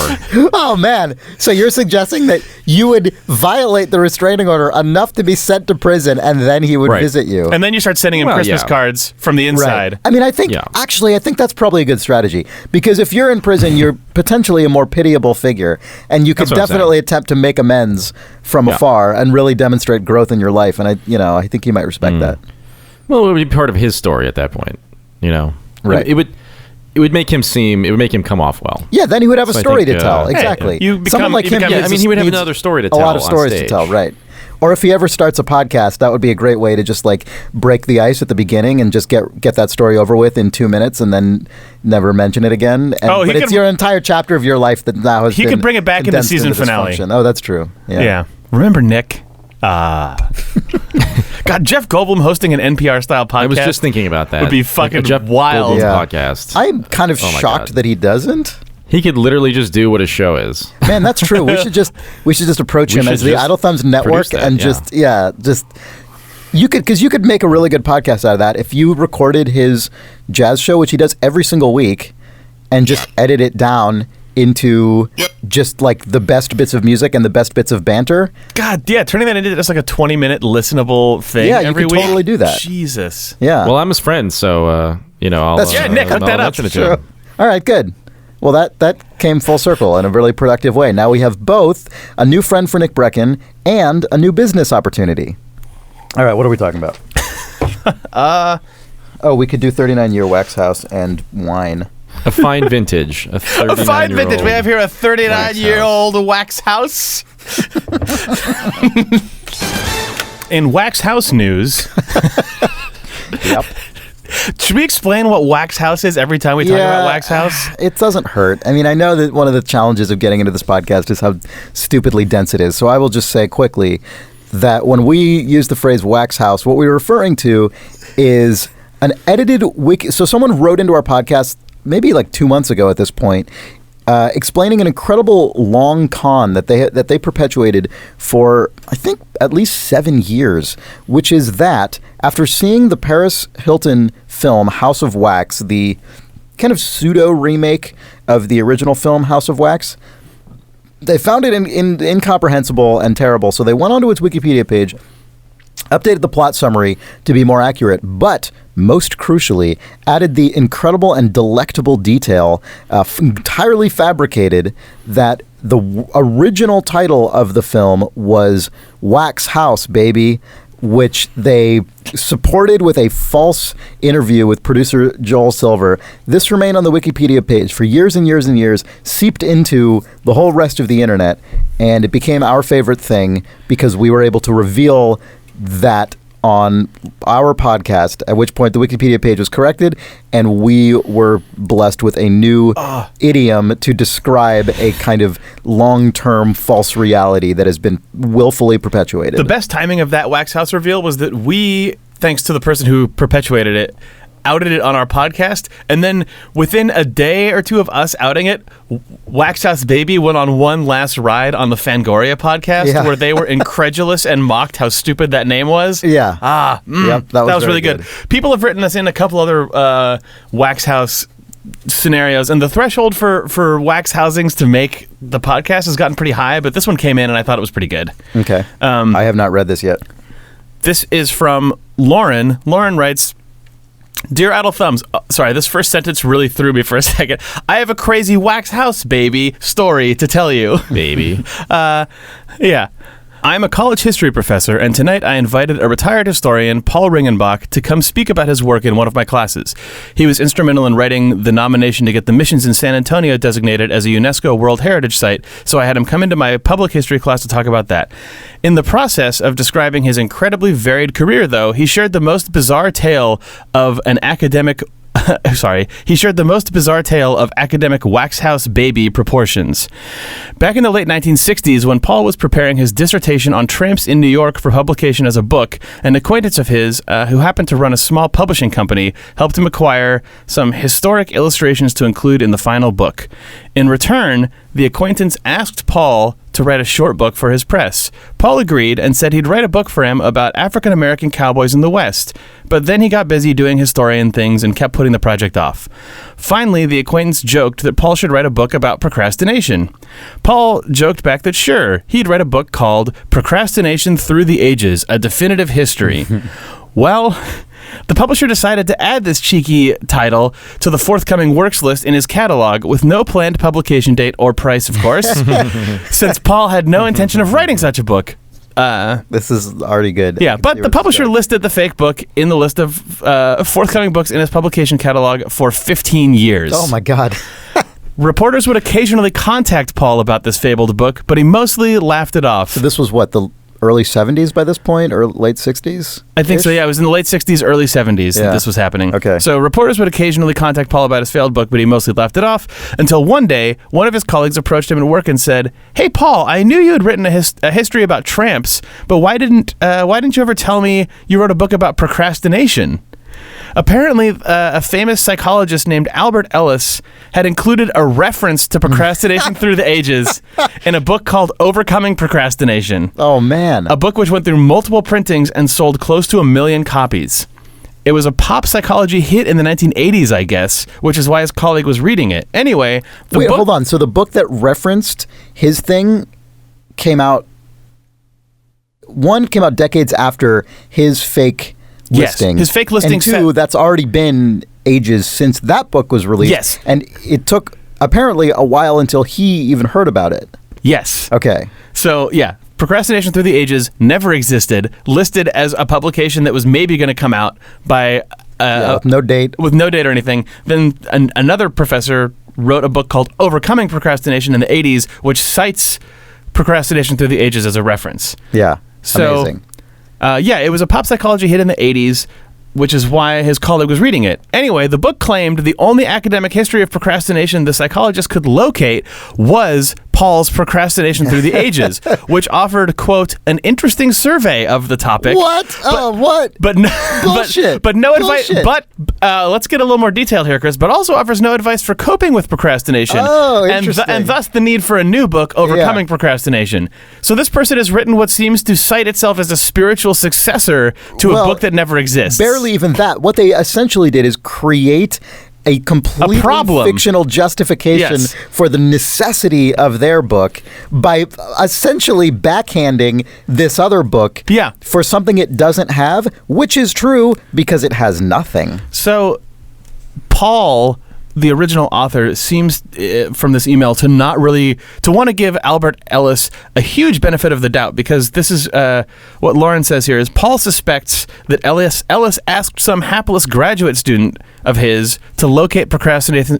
Oh man! So you're suggesting that you would violate the restraining order enough to be sent to prison, and then he would visit you, and then you start sending him Christmas cards from the inside. Right. I mean, I think actually, I think that's probably a good strategy, because if you're in prison, you're potentially a more pitiable figure, and you could definitely attempt to make amends from afar and really demonstrate growth in your life. And I think he might respect that. Well, it would be part of his story at that point. Right. it would make him come off well. Yeah, then he would have a story to tell. Exactly. Someone like him. He would have another story to tell. A lot of stories to tell, right? Or if he ever starts a podcast, that would be a great way to just like break the ice at the beginning and just get that story over with in 2 minutes and then never mention it again. But it's your entire chapter of your life that now has been. He could bring it back in the season finale. Oh, that's true. Yeah. Remember Nick? God, Jeff Goldblum hosting an NPR-style podcast. I was just thinking about that. Would be fucking Jeff wild. Podcast. I'm kind of shocked that he doesn't. He could literally just do what his show is. Man, that's true. We should just approach him as the Idle Thumbs Network and you could make a really good podcast out of that if you recorded his jazz show, which he does every single week, and just edit it down into just like the best bits of music and the best bits of banter. God, yeah, turning that into just like a 20-minute listenable thing every week. Yeah, you could totally do that. Jesus. Yeah. Well, I'm his friend, so, I'll... Nick, hook that up. Sure. All right, good. Well, that came full circle in a really productive way. Now we have both a new friend for Nick Brecken and a new business opportunity. All right, what are we talking about? We could do 39-year wax house and wine. A fine vintage. A fine vintage. We have here a 39-year-old wax house. In wax house news. Yep. Should we explain what wax house is every time we talk about wax house? It doesn't hurt. I mean, I know that one of the challenges of getting into this podcast is how stupidly dense it is. So I will just say quickly that when we use the phrase wax house, what we're referring to is an edited wiki. So someone wrote into our podcast maybe like 2 months ago at this point, explaining an incredible long con that they perpetuated for, I think, at least 7 years, which is that after seeing the Paris Hilton film House of Wax, the kind of pseudo remake of the original film House of Wax, they found it incomprehensible and terrible. So they went onto its Wikipedia page, updated the plot summary to be more accurate, but most crucially, added the incredible and delectable detail, entirely fabricated, that the original title of the film was Wax House, baby, which they supported with a false interview with producer Joel Silver. This remained on the Wikipedia page for years and years and years, seeped into the whole rest of the internet, and it became our favorite thing because we were able to reveal that on our podcast, at which point the Wikipedia page was corrected, and we were blessed with a new idiom to describe a kind of long-term false reality that has been willfully perpetuated. The best timing of that wax house reveal was that we, thanks to the person who perpetuated it, outed it on our podcast, and then within a day or two of us outing it, Wax House Baby went on one last ride on the Fangoria podcast where they were incredulous and mocked how stupid that name was. Yeah. Yep, that was really good. People have written us in a couple other Wax House scenarios, and the threshold for wax housings to make the podcast has gotten pretty high, but this one came in and I thought it was pretty good. Okay. I have not read this yet. This is from Lauren. Lauren writes, Dear Idle Thumbs, sorry, this first sentence really threw me for a second. I have a crazy wax house, baby, story to tell you. Baby. Yeah. I'm a college history professor, and tonight I invited a retired historian, Paul Ringenbach, to come speak about his work in one of my classes. He was instrumental in writing the nomination to get the missions in San Antonio designated as a UNESCO World Heritage Site, so I had him come into my public history class to talk about that. In the process of describing his incredibly varied career, though, he shared the most bizarre tale of academic wax house baby proportions. Back in the late 1960s, when Paul was preparing his dissertation on tramps in New York for publication as a book, an acquaintance of his, who happened to run a small publishing company, helped him acquire some historic illustrations to include in the final book. In return, the acquaintance asked Paul to write a short book for his press. Paul agreed and said he'd write a book for him about African-American cowboys in the West, but then he got busy doing historian things and kept putting the project off. Finally, the acquaintance joked that Paul should write a book about procrastination. Paul joked back that sure, he'd write a book called Procrastination Through the Ages, A Definitive History. Well, the publisher decided to add this cheeky title to the forthcoming works list in his catalog with no planned publication date or price, of course, since Paul had no intention of writing such a book. This is already good. Yeah, but the publisher listed the fake book in the list of forthcoming books in his publication catalog for 15 years. Oh my God. Reporters would occasionally contact Paul about this fabled book, but he mostly laughed it off. So this was what, the early 70s by this point, or late 60s? I think so, yeah. It was in the late 60s, early 70s that this was happening. Okay. So reporters would occasionally contact Paul about his failed book, but he mostly laughed it off until one day, one of his colleagues approached him at work and said, "Hey, Paul, I knew you had written a history about tramps, but why didn't you ever tell me you wrote a book about procrastination?" Apparently, a famous psychologist named Albert Ellis had included a reference to procrastination through the ages in a book called Overcoming Procrastination. Oh, man. A book which went through multiple printings and sold close to 1 million copies. It was a pop psychology hit in the 1980s, I guess, which is why his colleague was reading it. Anyway, Wait, hold on. So the book that referenced his thing came out decades after his fake listing. Yes, his fake listing. And two, that's already been ages since that book was released. Yes. And it took apparently a while until he even heard about it. Yes. Okay. So, yeah, Procrastination Through the Ages never existed, listed as a publication that was maybe going to come out by... with no date. With no date or anything. Then another professor wrote a book called Overcoming Procrastination in the 80s, which cites Procrastination Through the Ages as a reference. Yeah. So, amazing. It was a pop psychology hit in the 80s, which is why his colleague was reading it. Anyway, the book claimed the only academic history of procrastination the psychologist could locate was Paul's Procrastination Through the Ages, which offered, quote, an interesting survey of the topic. What? What? But no, Bullshit. But no advice. Bullshit. But let's get a little more detailed here, Chris. But also offers no advice for coping with procrastination. Oh, interesting. And thus the need for a new book, Overcoming Procrastination. So this person has written what seems to cite itself as a spiritual successor to a book that never exists. Barely even that. What they essentially did is create a completely fictional justification for the necessity of their book by essentially backhanding this other book for something it doesn't have, which is true because it has nothing. So Paul, the original author, seems from this email to not really to want to give Albert Ellis a huge benefit of the doubt, because this is what Lauren says here is Paul suspects that Ellis asked some hapless graduate student of his to locate procrastination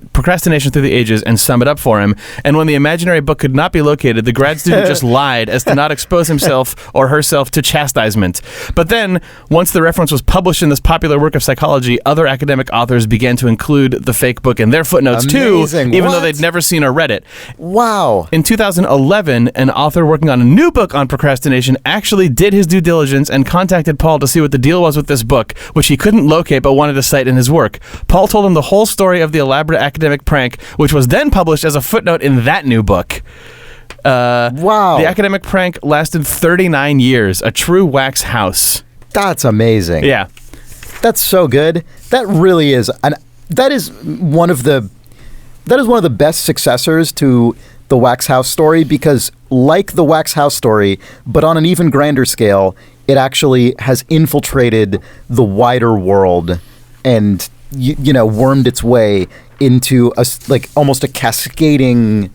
through the ages and sum it up for him, and when the imaginary book could not be located, the grad student just lied as to not expose himself or herself to chastisement. But then, once the reference was published in this popular work of psychology, other academic authors began to include the fake book in their footnotes too, even though they'd never seen or read it. Wow. In 2011, an author working on a new book on procrastination actually did his due diligence and contacted Paul to see what the deal was with this book, which he couldn't locate but wanted to cite in his work. Paul told him the whole story of the elaborate academic prank, which was then published as a footnote in that new book. Wow. The academic prank lasted 39 years, a true wax house. That's amazing. Yeah. That's so good. That really is. That is one of the best successors to the Wax House story, because like the Wax House story, but on an even grander scale, it actually has infiltrated the wider world and wormed its way into almost a cascading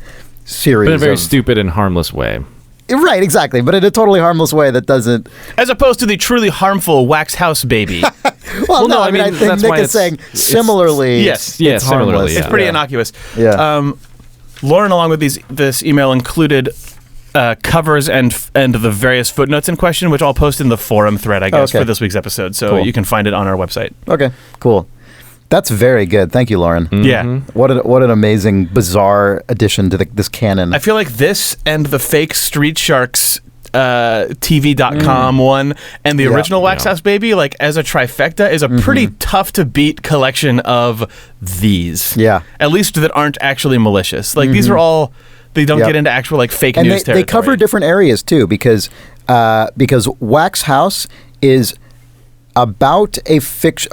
series. But in a very stupid and harmless way. Right, exactly, but in a totally harmless way that doesn't... As opposed to the truly harmful Wax House baby. Well, no, I mean, I think Nick is saying similarly. Yes, it's similarly. harmless. It's pretty innocuous. Yeah. Lauren, along with this email, included covers and the various footnotes in question, which I'll post in the forum thread, I guess, for this week's episode. So you can find it on our website. Okay, cool. That's very good. Thank you, Lauren. Mm-hmm. Yeah. What an amazing, bizarre addition to this canon. I feel like this and the fake Street Sharks TV.com one and the original Wax House Baby, like as a trifecta, is a pretty tough to beat collection of these. Yeah. At least that aren't actually malicious. Like these are all, they don't get into actual like fake and news territory. They cover different areas too, because Wax House is about a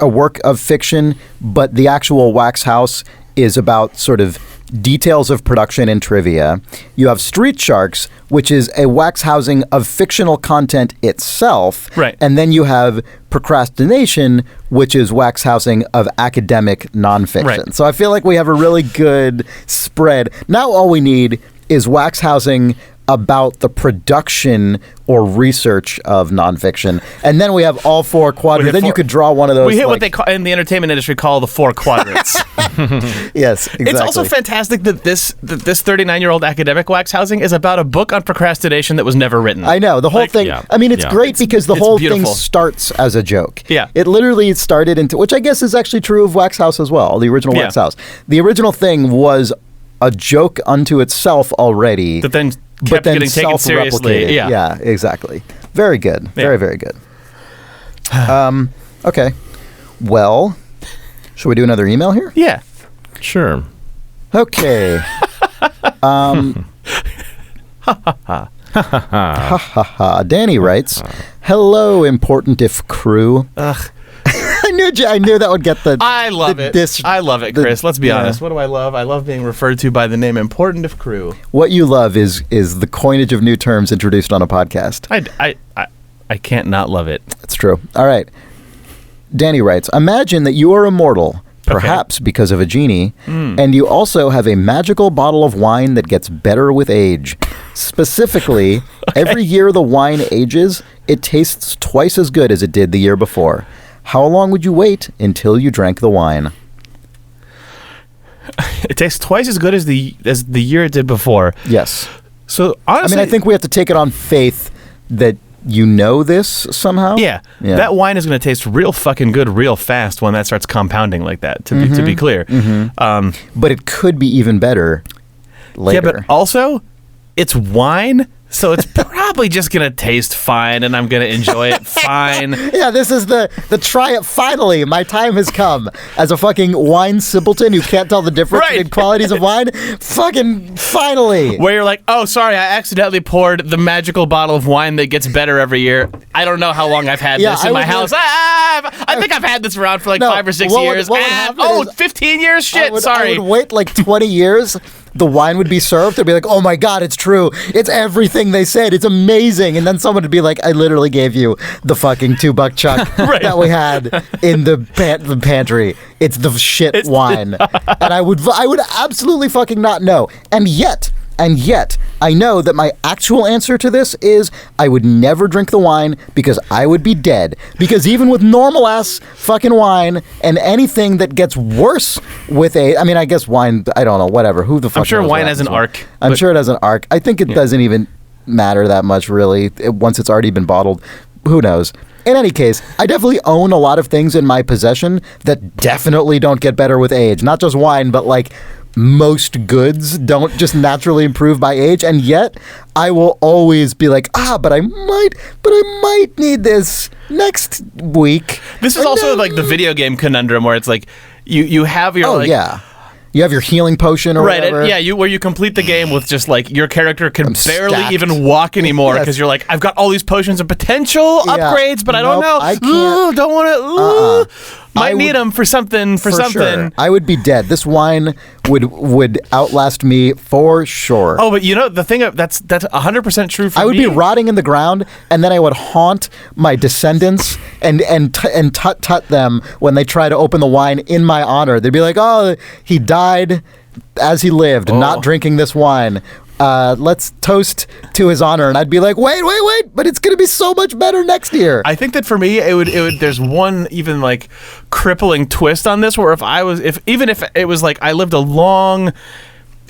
work of fiction, but the actual Wax House is about sort of details of production and trivia. You have Street Sharks, which is a wax housing of fictional content itself. Right. And then you have Procrastination, which is wax housing of academic nonfiction. Right. So I feel like we have a really good spread. Now all we need is wax housing about the production or research of nonfiction. And then we have all 4 quadrants. Then you could draw one of those. We hit what they call, in the entertainment industry call the 4 quadrants. Yes, exactly. It's also fantastic that this 39-year-old academic wax housing is about a book on procrastination that was never written. I know. The whole thing, I mean, it's great because the whole thing starts as a joke. Yeah. It literally started into, which I guess is actually true of Wax House as well, the original Wax House. The original thing was a joke unto itself already. But then kept getting taken seriously. Yeah, exactly. Very good. Very, very good. Okay. Well, should we do another email here? Yeah. Sure. Okay. Danny writes, "Hello, important if crew." Ugh. I knew that would get the. I love it. I love it, Chris. Let's be honest. What do I love? I love being referred to by the name important if crew. What you love is the coinage of new terms introduced on a podcast. I can't not love it. That's true. All right. Danny writes, "Imagine that you are immortal, perhaps because of a genie, and you also have a magical bottle of wine that gets better with age. Specifically, every year the wine ages, it tastes twice as good as it did the year before. How long would you wait until you drank the wine?" It tastes twice as good as the year it did before. Yes. So honestly, I mean, I think we have to take it on faith that you know this somehow. Yeah. That wine is going to taste real fucking good real fast when that starts compounding like that. To be clear, but it could be even better later. Yeah, but also, it's wine. So it's probably just going to taste fine, and I'm going to enjoy it fine. Yeah, this is the try it finally. My time has come. As a fucking wine simpleton who can't tell the difference in qualities of wine, fucking finally. Where you're like, oh, sorry, I accidentally poured the magical bottle of wine that gets better every year. I don't know how long I've had this in my house. I think I've had this around for like 5 or 6 years. 15 years? Shit, sorry. I would wait like 20 years. The wine would be served. They'd be like, oh my God, it's true. It's everything they said. It's amazing. And then someone would be like, I literally gave you the fucking $2 chuck that we had in the pantry. It's the shit wine. And I would absolutely fucking not know. And yet, I know that my actual answer to this is I would never drink the wine because I would be dead. Because even with normal ass fucking wine and anything that gets worse with I guess wine, I don't know, whatever. Who the fuck I'm sure knows wine has an arc. I'm sure it has an arc. I think it doesn't even matter that much, really, once it's already been bottled. Who knows? In any case, I definitely own a lot of things in my possession that definitely don't get better with age. Not just wine, but like most goods don't just naturally improve by age, and yet I will always be like, but I might need this next week. This is also like the video game conundrum where it's like you have your you have your healing potion or whatever. Where you complete the game with just like your character can barely even walk anymore because you're like, I've got all these potions of potential upgrades, but I don't know. I can't. Don't want to. Might need them for something. Sure. I would be dead. This wine would outlast me for sure. Oh, but you know the thing that's 100% true for me. I would be rotting in the ground, and then I would haunt my descendants and tut them when they try to open the wine in my honor. They'd be like, "Oh, he died as he lived, not drinking this wine. Let's toast to his honor." And I'd be like, wait, but it's going to be so much better next year. I think that for me, it would. There's one even like crippling twist on this, where if it was like I lived a long,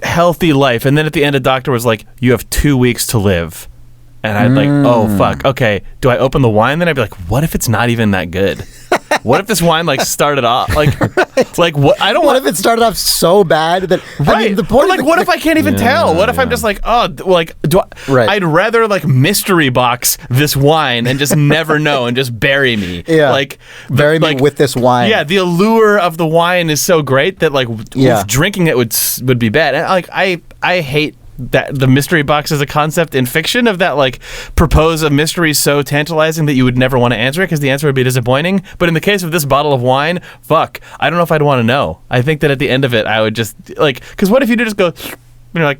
healthy life, and then at the end, a doctor was like, "You have 2 weeks to live," and I'd like, "Oh fuck, okay." Do I open the wine? Then I'd be like, "What if it's not even that good?" What if this wine like started off like what? I don't. What if it started off so bad that I mean, the point? Or like, what if I can't even tell? What if I'm just like, I'd rather like mystery box this wine and just never know and just bury me. Yeah, like bury me with this wine. Yeah, the allure of the wine is so great that like drinking it would be bad. And, like I hate that the mystery box is a concept in fiction of that, like, propose a mystery so tantalizing that you would never want to answer it because the answer would be disappointing. But in the case of this bottle of wine, fuck, I don't know if I'd want to know. I think that at the end of it, I would just, like, because what if you just go, like,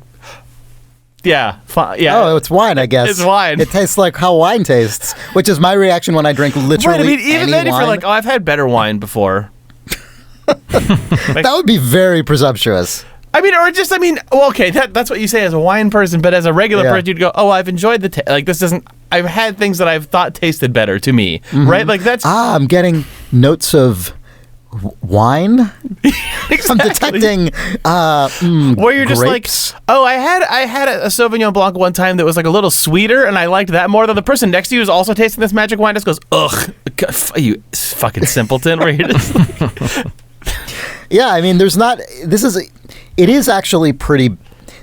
yeah, yeah. Oh, it's wine, I guess. It's wine. It tastes like how wine tastes, which is my reaction when I drink literally right, I mean, even any then, wine. If you're like, oh, I've had better wine before. That would be very presumptuous. Well, okay, that's what you say as a wine person, but as a regular person, you'd go, oh, I've enjoyed this doesn't, I've had things that I've thought tasted better to me, right? Like that's... I'm getting notes of wine. Exactly. I'm detecting where you're just grapes. like, oh, I had a Sauvignon Blanc one time that was like a little sweeter, and I liked that more than the person next to you who's also tasting this magic wine just goes, ugh, you fucking simpleton. Where you're just like, yeah, I mean, it is actually pretty...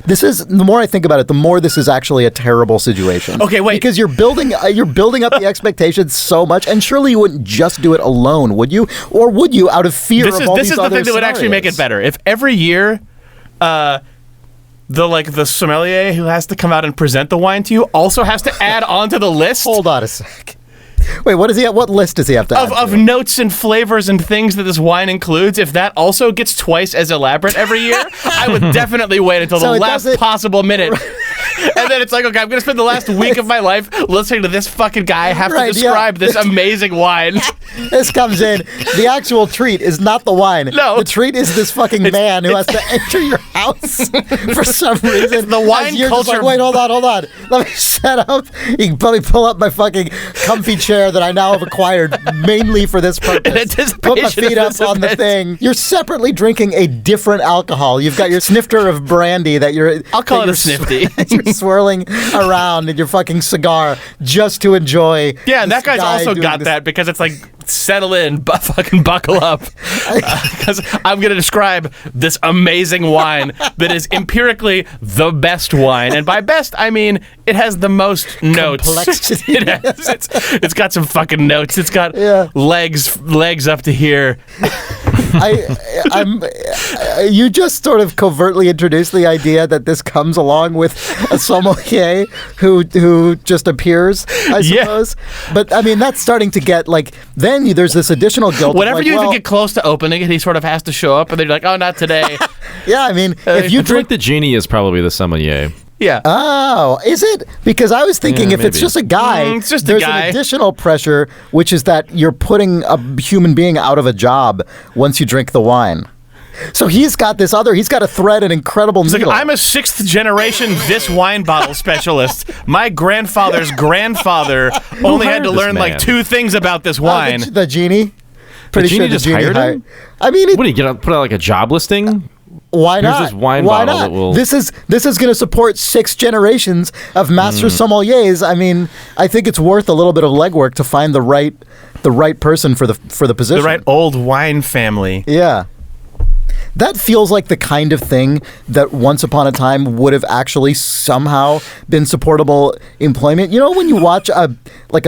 the more I think about it, the more this is actually a terrible situation. Okay, wait. Because you're building up the expectations so much, and surely you wouldn't just do it alone, would you? Or would you, out of fear of all these other scenarios? This is the thing that would actually make it better. If every year, the sommelier who has to come out and present the wine to you also has to add onto the list. Hold on a sec. Wait, what list does he have to add of to? notes and flavors and things that this wine includes? If that also gets twice as elaborate every year, I would definitely wait until the last possible minute. And then it's like, okay, I'm going to spend the last week of my life listening to this fucking guy have to describe this amazing wine. This comes in. The actual treat is not the wine. No. The treat is this fucking man who has to enter your house for some reason. It's the wine culture. Like, wait, hold on. Let me set up. You can probably pull up my fucking comfy chair that I now have acquired mainly for this purpose. Put my feet up on the thing. You're separately drinking a different alcohol. You've got your snifter of brandy that you're... I'll call it a snifty. You're swirling around in your fucking cigar just to enjoy. Yeah, and that guy's also got that because it's like, settle in, fucking buckle up. Because I'm going to describe this amazing wine that is empirically the best wine. And by best, I mean it has the most notes. Complexity. It's got some fucking notes. It's got legs up to here. You just sort of covertly introduced the idea that this comes along with a sommelier who just appears, I suppose. Yeah. But I mean, that's starting to get like, then there's this additional guilt. Whenever you even get close to opening it, he sort of has to show up, and they're like, oh, not today. Yeah, I mean, if you drink the genie is probably the sommelier. Yeah. Oh, is it? Because I was thinking if it's just a guy, there's an additional pressure, which is that you're putting a human being out of a job once you drink the wine. So he's got a thread an incredible needle. Like, I'm a 6th generation this wine bottle specialist. My grandfather's grandfather only had to learn like 2 things about this wine. The genie? Pretty the genie sure just hired him? I mean... What, do you put out like a job listing? Why not? Here's this wine Why bottle not? that will... This is going to support 6 generations of master sommeliers. I mean, I think it's worth a little bit of legwork to find the right person for the position. The right old wine family. Yeah. That feels like the kind of thing that once upon a time would have actually somehow been supportable employment. You know, when you watch a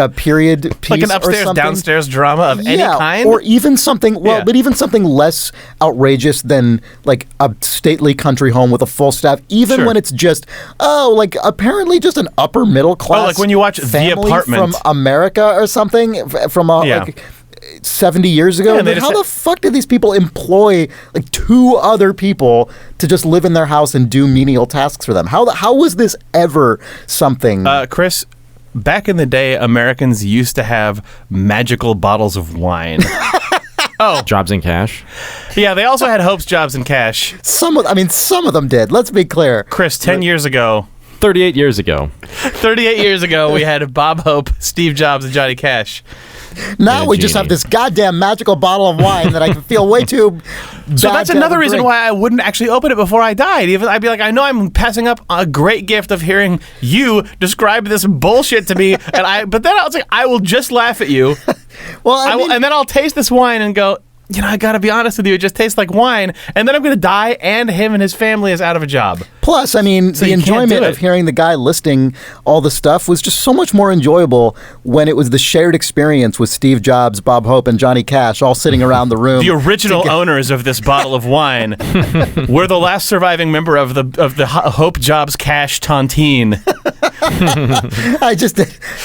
period piece, like an upstairs downstairs drama of any kind, or even something. Well, but even something less outrageous than like a stately country home with a full staff. Even when it's just apparently just an upper middle class. Oh, like when you watch The Apartment from America or something from like 70 years ago. Yeah, how the fuck did these people employ like 2 other people to just live in their house and do menial tasks for them? How was this ever something? Chris, back in the day, Americans used to have magical bottles of wine. Oh, Jobs and Cash. Yeah, they also had Hope's Jobs and Cash. Some of them did. Let's be clear. Chris, 10 years ago. 38 years ago. 38 years ago, we had Bob Hope, Steve Jobs, and Johnny Cash. Now we just have this goddamn magical bottle of wine that I can feel way too bad. So that's another reason why I wouldn't actually open it before I died. I'd be like, I know I'm passing up a great gift of hearing you describe this bullshit to me, but then I was like, I will just laugh at you. Well, and then I'll taste this wine and go, I gotta be honest with you, it just tastes like wine, and then I'm gonna die, and him and his family is out of a job. Plus, I mean, the enjoyment of hearing the guy listing all the stuff was just so much more enjoyable when it was the shared experience with Steve Jobs, Bob Hope, and Johnny Cash all sitting around the room. The original owners of this bottle of wine. We're the last surviving member of the Hope Jobs Cash Tontine.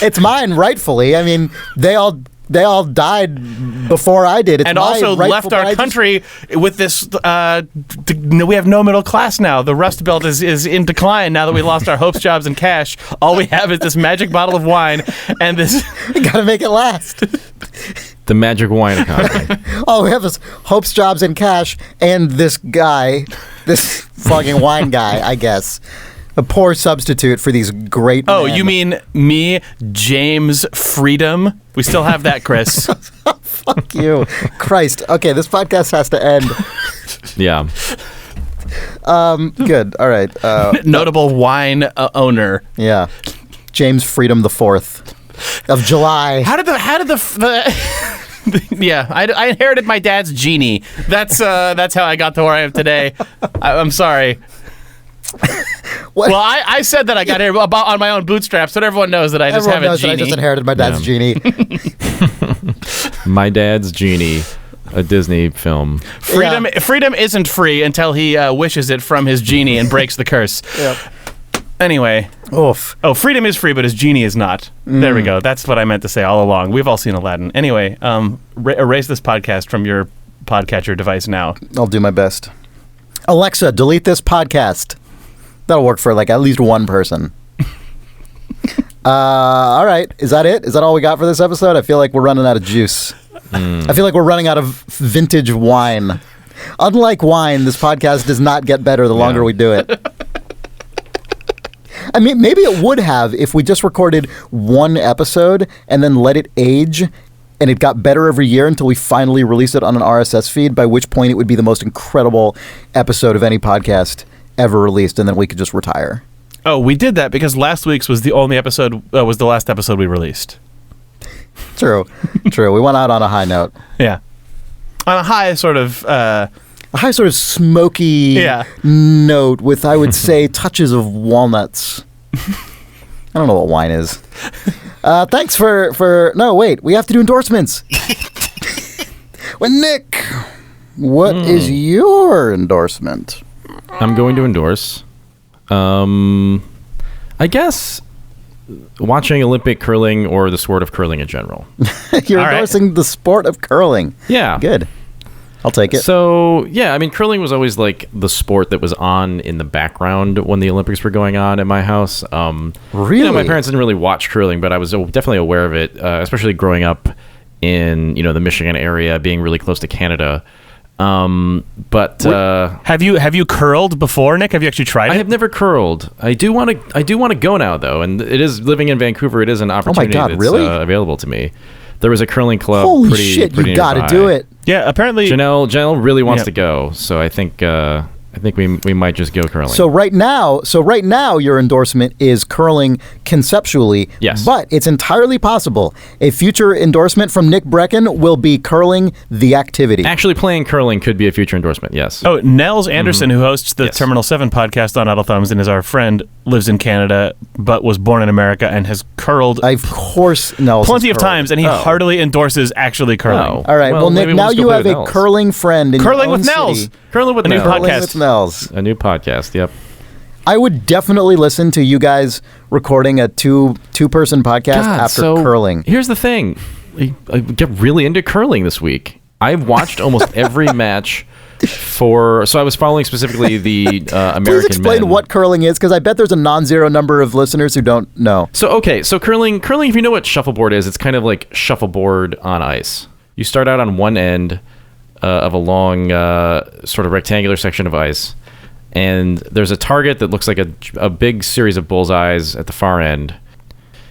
It's mine, rightfully. I mean, they all died before I did. And also left our country with this. We have no middle class now. The Rust Belt is in decline now that we lost our Hopes, Jobs, and Cash. All we have is this magic bottle of wine and this. We gotta make it last. The magic wine economy. Oh, we have this Hopes, Jobs, and Cash, and this guy, this fucking wine guy, I guess. A poor substitute for these great Oh, men. you mean me, James Freedom? We still have that, Chris. Fuck you. Christ. Okay, this podcast has to end. Yeah. Good. All right. Notable wine owner. Yeah. James Freedom the Fourth of July. How did the yeah, I inherited my dad's genie. That's how I got to where I am today. I'm sorry. What? Well, I said that I got here about on my own bootstraps, but everyone knows that I just Everyone have a knows genie. that I just inherited my dad's genie. My Dad's Genie, a Disney film. Freedom isn't free until he wishes it from his genie and breaks the curse. Yep. Anyway. Oof. Oh, freedom is free, but his genie is not. There we go. That's what I meant to say all along. We've all seen Aladdin. Anyway, erase this podcast from your podcatcher device now. I'll do my best. Alexa, delete this podcast. That'll work for like at least one person. All right. Is that it? Is that all we got for this episode? I feel like we're running out of juice. I feel like we're running out of vintage wine. Unlike wine, this podcast does not get better the longer we do it. I mean, maybe it would have if we just recorded one episode and then let it age and it got better every year until we finally released it on an RSS feed, by which point it would be the most incredible episode of any podcast ever released, and then we could just retire. Oh, we did that because last week's was the only episode, was the last episode we released. True. We went out on a high note. Yeah. On a high sort of... A high sort of smoky note with, I would say, touches of walnuts. I don't know what wine is. Thanks for... No, wait. We have to do endorsements. Well, Nick, what is your endorsement? I'm going to endorse, I guess, watching Olympic curling or the sport of curling in general. You're endorsing the sport of curling. Yeah. Good. I'll take it. So, yeah, I mean, curling was always like the sport that was on in the background when the Olympics were going on at my house. Really? You know, my parents didn't really watch curling, but I was definitely aware of it, especially growing up in, the Michigan area, being really close to Canada. But have you curled before, Nick? Have you actually tried it? I have never curled. I do want to go now, though, and it is living in Vancouver. It is an opportunity that's available to me. There was a curling club. Holy shit! You got to do it. Yeah, apparently Janelle really wants to go, so I think we might just go curling. So right now, your endorsement is curling conceptually. Yes. But it's entirely possible a future endorsement from Nick Brecken will be curling the activity. Actually, playing curling could be a future endorsement. Yes. Oh, Nels Anderson, who hosts the Terminal 7 podcast on Idle Thumbs and is our friend, lives in Canada but was born in America and has curled. Of course, Nels plenty of times, and he heartily endorses actually curling. All right. Well, Nick, now you have a curling friend in Curling your own with Nels. city. Curling with a new Nels. podcast. With Nels. A new podcast. Yep. I would definitely listen to you guys recording a two-person podcast after curling. Here's the thing. I get really into curling this week. I've watched almost every match so I was following specifically the American Please explain men. what curling is, because I bet there's a non-zero number of listeners who don't know. So curling, if you know what shuffleboard is, it's kind of like shuffleboard on ice. You start out on one end of a long sort of rectangular section of ice, and there's a target that looks like a big series of bullseyes at the far end.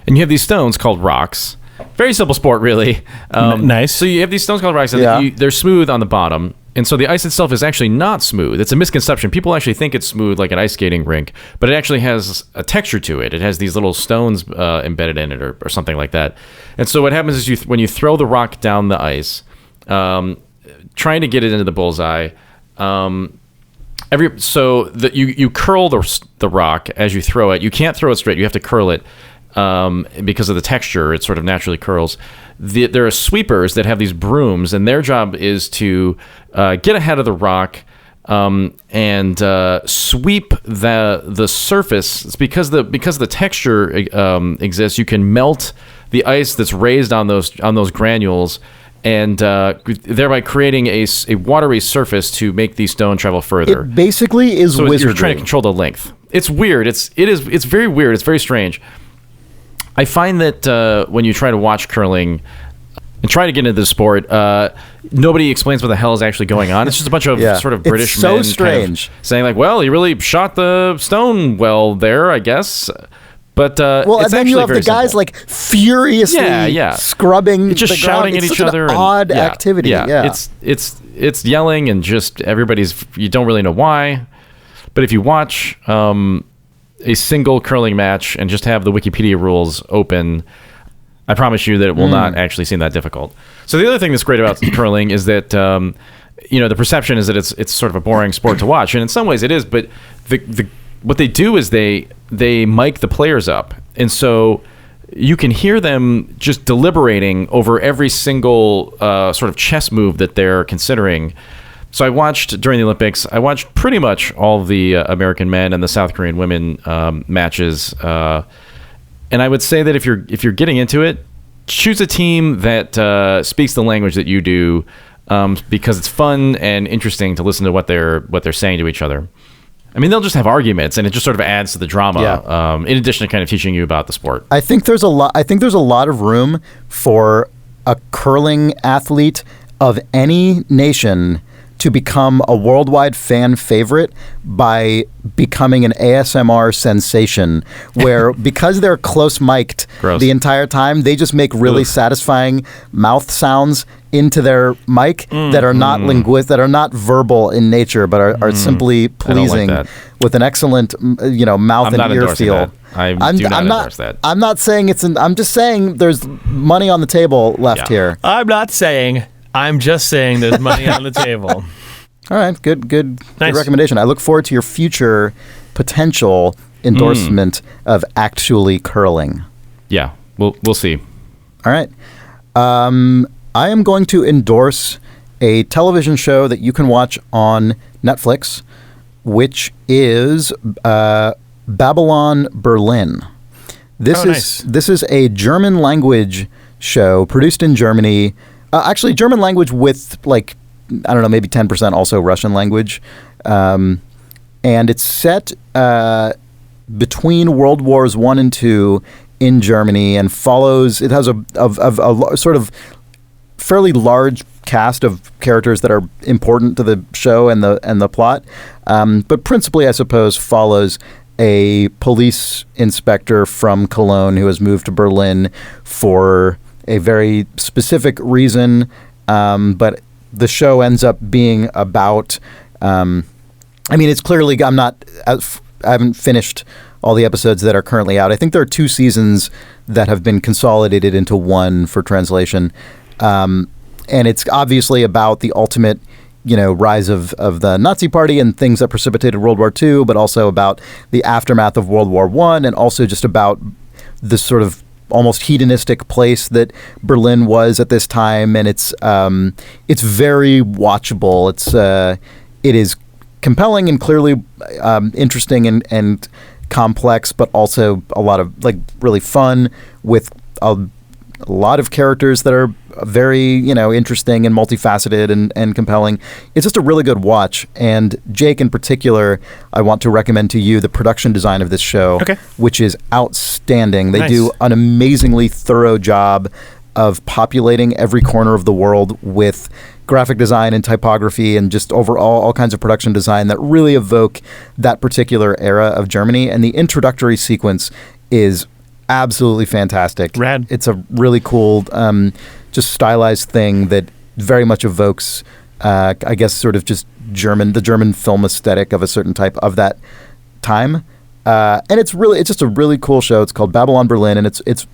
And you have these stones called rocks. Very simple sport, really. Nice. So you have these stones called rocks, and they're smooth on the bottom. And so the ice itself is actually not smooth. It's a misconception. People actually think it's smooth like an ice skating rink, but it actually has a texture to it. It has these little stones embedded in it or something like that. And so what happens is when you throw the rock down the ice, trying to get it into the bullseye, you curl the rock as you throw it. You can't throw it straight. You have to curl it because of the texture. It sort of naturally curls. There are sweepers that have these brooms, and their job is to get ahead of the rock and sweep the surface. It's because the texture exists. You can melt the ice that's raised on those granules, and thereby creating a watery surface to make the stone travel further. It basically is wizardry. You're trying to control the length. It's weird. It's very weird. It's very strange. I find that when you try to watch curling, and try to get into the sport. Nobody explains what the hell is actually going on. It's just a bunch of sort of British men strange. Kind of saying like, well, he really shot the stone well there, I guess. But and then you have the guys simple. like furiously scrubbing, it's just the shouting ground. at each other. Odd activity. Yeah. It's yelling and just you don't really know why. But if you watch a single curling match and just have the Wikipedia rules open, I promise you that it will not actually seem that difficult. So the other thing that's great about curling is that the perception is that it's sort of a boring sport to watch, and in some ways it is. But what they do is they mic the players up, and so you can hear them just deliberating over every single sort of chess move that they're considering. So I watched during the Olympics. I watched pretty much all of the American men and the South Korean women matches, and I would say that if you're getting into it, choose a team that speaks the language that you do, because it's fun and interesting to listen to what they're saying to each other. I mean, they'll just have arguments, and it just sort of adds to the drama. In addition to kind of teaching you about the sport. I think there's a lot of room for a curling athlete of any nation to become a worldwide fan favorite by becoming an ASMR sensation, where because they're close mic'd the entire time, they just make really satisfying mouth sounds into their mic that are not that are not verbal in nature, but are simply pleasing with an excellent mouth and ear feel. I do not endorse that. I'm not saying I'm just saying there's money on the table left here. I'm not saying. I'm just saying there's money on the table. All right, good recommendation. I look forward to your future potential endorsement of actually curling. Yeah, we'll see. All right. I am going to endorse a television show that you can watch on Netflix, which is Babylon Berlin. This is a German language show produced in Germany. Actually, German language with maybe 10% also Russian language. And it's set between World Wars I and II in Germany, and follows. It has a sort of fairly large cast of characters that are important to the show and the plot. But principally, I suppose, follows a police inspector from Cologne who has moved to Berlin for a very specific reason, but the show ends up being about. It's clearly I haven't finished all the episodes that are currently out. I think there are 2 seasons that have been consolidated into one for translation, and it's obviously about the ultimate, rise of the Nazi Party and things that precipitated World War II, but also about the aftermath of World War I, and also just about this sort of almost hedonistic place that Berlin was at this time, and it's very watchable. It is compelling and clearly interesting and complex, but also a lot of really fun with a lot of characters that are very interesting and multifaceted and compelling. It's just a really good watch. And Jake, in particular, I want to recommend to you the production design of this show, which is outstanding. They do an amazingly thorough job of populating every corner of the world with graphic design and typography and just overall all kinds of production design that really evoke that particular era of Germany. And the introductory sequence is absolutely fantastic. Rad. It's a really cool, just stylized thing that very much evokes, I guess, sort of just the German film aesthetic of a certain type of that time. And it's just a really cool show. It's called Babylon Berlin, and it's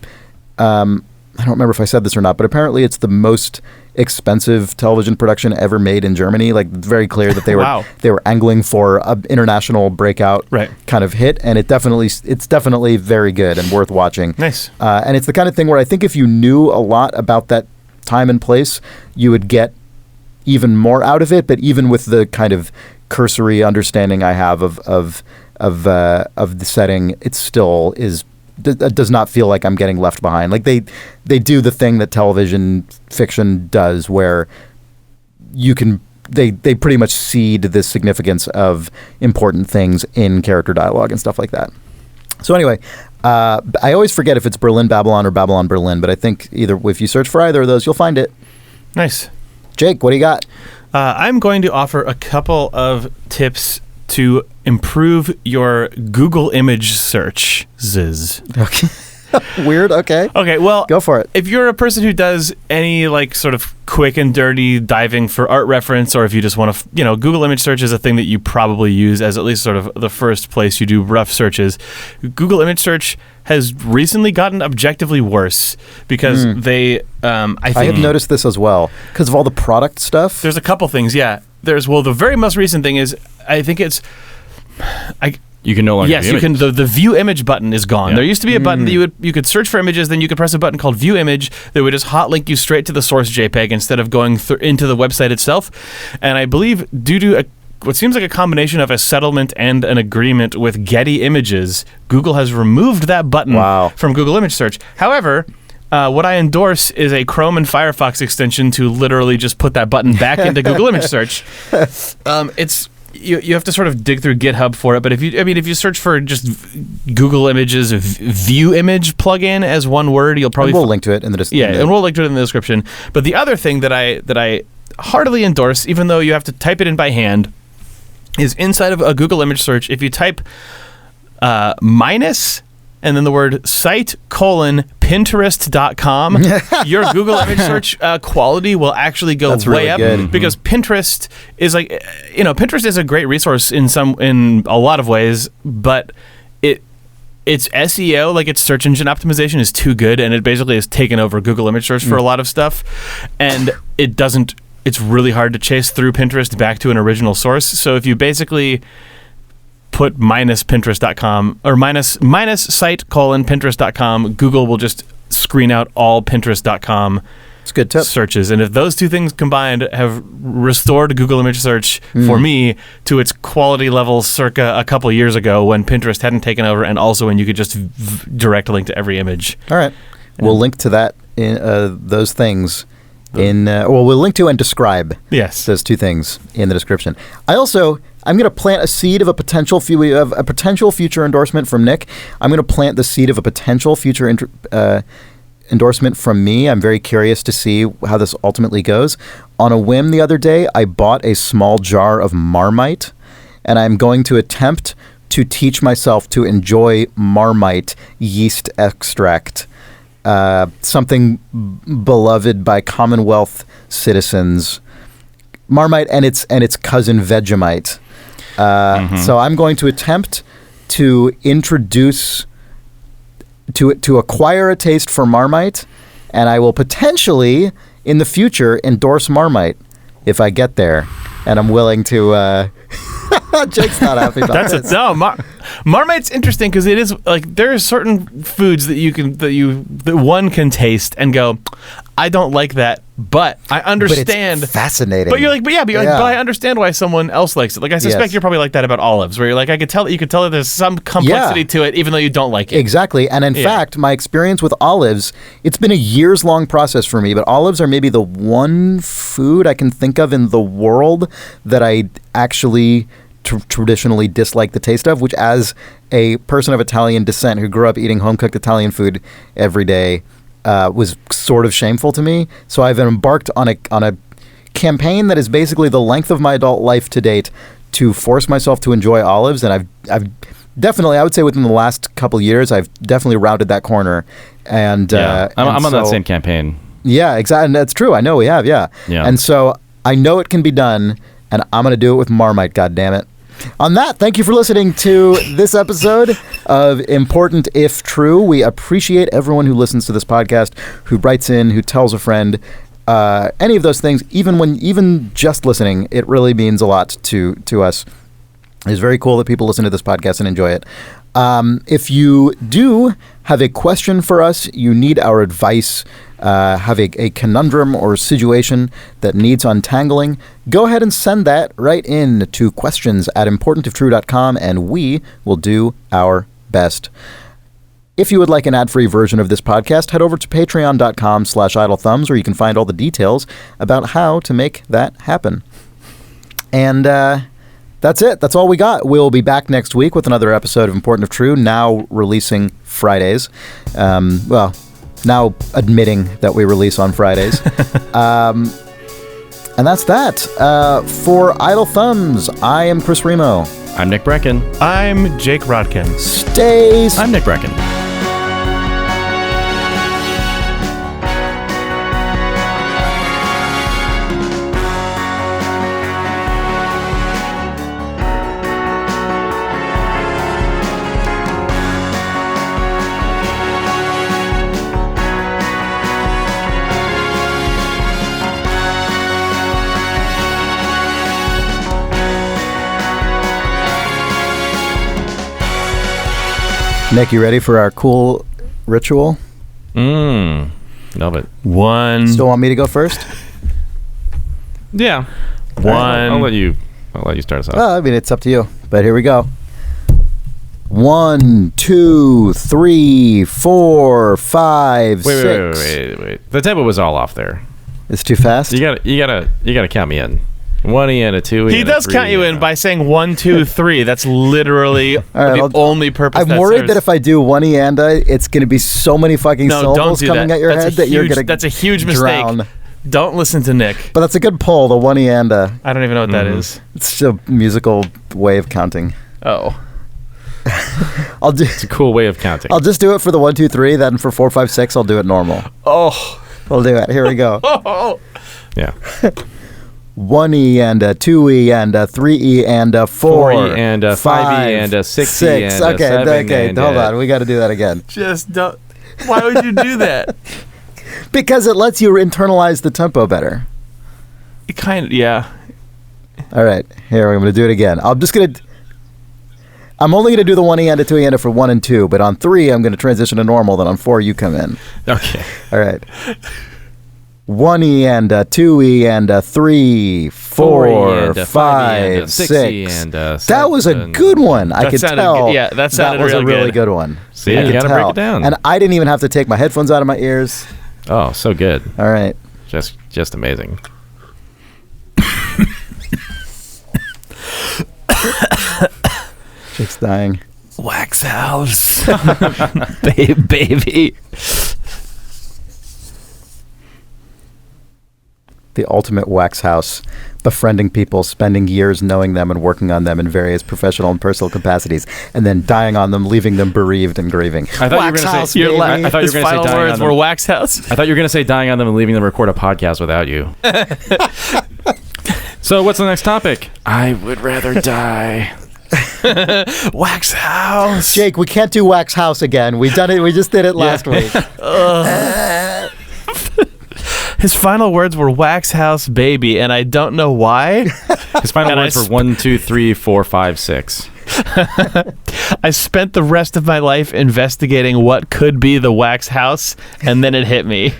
I don't remember if I said this or not, but apparently it's the most expensive television production ever made in Germany. It's very clear that they were they were angling for an international breakout kind of hit, and it's definitely very good and worth watching. Nice. And it's the kind of thing where I think if you knew a lot about that time and place, you would get even more out of it. But even with the kind of cursory understanding I have of the setting, it still does not feel like I'm getting left behind. They do the thing that television fiction does, where they pretty much seed the significance of important things in character dialogue and stuff like that. So anyway, I always forget if it's Berlin Babylon or Babylon Berlin, but I think if you search for either of those, you'll find it. Nice. Jake, what do you got? I'm going to offer a couple of tips to improve your Google image search. Okay. Weird. Okay. Okay. Well, go for it. If you're a person who does any like sort of quick and dirty diving for art reference, or if you just want to, Google image search is a thing that you probably use as at least sort of the first place you do rough searches. Google image search has recently gotten objectively worse because they, I have noticed this as well because of all the product stuff. There's a couple things. Yeah. The very most recent thing is, I think it's, you can no longer view images. The view image button is gone. Yeah. There used to be a button that you could search for images, then you could press a button called view image that would just hotlink you straight to the source JPEG instead of going into the website itself. And I believe due to what seems like a combination of a settlement and an agreement with Getty Images, Google has removed that button from Google image search. However, what I endorse is a Chrome and Firefox extension to literally just put that button back into Google image search. It's you have to sort of dig through GitHub for it, but if you search for just Google Images view image plugin as one word, you'll probably we'll link to it in the description. Yeah, and we'll link to it in the description. But the other thing that I heartily endorse, even though you have to type it in by hand, is inside of a Google image search. If you type minus and then the word site:pinterest.com, your Google image search quality will actually go way up because Pinterest is Pinterest is a great resource in a lot of ways, but its SEO, like its search engine optimization, is too good, and it basically has taken over Google image search for a lot of stuff, and it's really hard to chase through Pinterest back to an original source. So if you basically put minus Pinterest.com or minus site:pinterest.com, Google will just screen out all Pinterest.com It's a good tip. searches. And if those two things combined have restored Google image search for me to its quality level circa a couple years ago when Pinterest hadn't taken over, and also when you could just direct link to every image. All right. We'll link to that in those things we'll link to and describe those two things in the description. I'm going to plant a seed of a potential future endorsement from Nick. I'm going to plant the seed of a potential future endorsement from me. I'm very curious to see how this ultimately goes. On a whim the other day, I bought a small jar of Marmite, and I'm going to attempt to teach myself to enjoy Marmite yeast extract. Something beloved by Commonwealth citizens, Marmite and its cousin Vegemite. So I'm going to attempt to introduce to acquire a taste for Marmite, and I will potentially in the future endorse Marmite if I get there, and I'm willing to. Jake's not happy about this. Marmite's interesting because it is like there are certain foods that one can taste and go, I don't like that, but I understand. But it's fascinating. But but I understand why someone else likes it. Like I suspect you're probably like that about olives, where you're like, you could tell that there's some complexity to it, even though you don't like it. Exactly. And in fact, my experience with olives, it's been a years-long process for me, but olives are maybe the one food I can think of in the world that I actually traditionally dislike the taste of, which as a person of Italian descent who grew up eating home-cooked Italian food every day was sort of shameful to me. So I've embarked on a campaign that is basically the length of my adult life to date to force myself to enjoy olives, and I've definitely, I would say within the last couple of years, I've definitely rounded that corner. And I'm on that same campaign. Yeah, exactly. And that's true. I know we have, yeah. And so I know it can be done, and I'm going to do it with Marmite, goddammit. On that, thank you for listening to this episode of Important If True. We appreciate everyone who listens to this podcast, who writes in, who tells a friend, any of those things. Even just listening, it really means a lot to us. It's very cool that people listen to this podcast and enjoy it. If you do have a question for us, you need our advice, have a conundrum or situation that needs untangling, go ahead and send that right in to questions@importantiftrue.com, and we will do our best. If you would like an ad-free version of this podcast, head over to patreon.com/idlethumbs, where you can find all the details about how to make that happen. And That's it. That's all we got. We'll be back next week with another episode of Important if True, now releasing Fridays. Now admitting that we release on Fridays. And that's that. For Idle Thumbs, I am Chris Remo. I'm Nick Brecken. I'm Jake Rodkin. I'm Nick Brecken. Nick, you ready for our cool ritual? Love it. Still want me to go first? Yeah. I'll let you start us off. Well, I mean, it's up to you. But here we go. 1, 2, 3, 4, 5, 6. Wait. The tempo was all off there. It's too fast? You gotta count me in. 1 E and a 2 E. He does count you in by saying 1, 2, 3. That's literally the only purpose. I'm worried that if I do 1 E and it's going to be so many fucking syllables coming at your head that you're going to That's a huge drown. mistake. Don't listen to Nick. But that's a good pull, the 1 E and I don't even know what that is. It's a musical way of counting. Oh. It's a cool way of counting. I'll just do it for the 1, 2, 3. Then for 4, 5, 6, I'll do it normal. Oh. We'll do it. Here we go. Yeah. 1 E and a 2 E and a 3 E and a 4 E and a 5 E and a 6 E and a 7 Okay, and hold on. We got to do that again. Just don't. Why would you do that? Because it lets you internalize the tempo better. It kind of, yeah. All right, here I'm going to do it again. I'm only going to do the 1 E and a 2 E and a for 1 and 2, but on 3 I'm going to transition to normal. Then on 4 you come in. Okay. All right. 1 E and a 2 E and a 3, 4, 5, 6. That was a good one. I could tell. Yeah, that sounded was really a really good. good one. See, you got to break it down. And I didn't even have to take my headphones out of my ears. Oh, so good. All right. Just amazing. Jake's dying. Wax house. Baby. The ultimate wax house, befriending people, spending years knowing them and working on them in various professional and personal capacities, and then dying on them, leaving them bereaved and grieving. I thought you were going to say I thought his final words were wax house. I thought you were going to say dying on them and leaving them record a podcast without you. So what's the next topic? I would rather die. Wax house. Jake, we can't do wax house again. We just did it last week. His final words were wax house baby, and I don't know why. His final words were 1, 2, 3, 4, 5, 6. I spent the rest of my life investigating what could be the wax house, and then it hit me.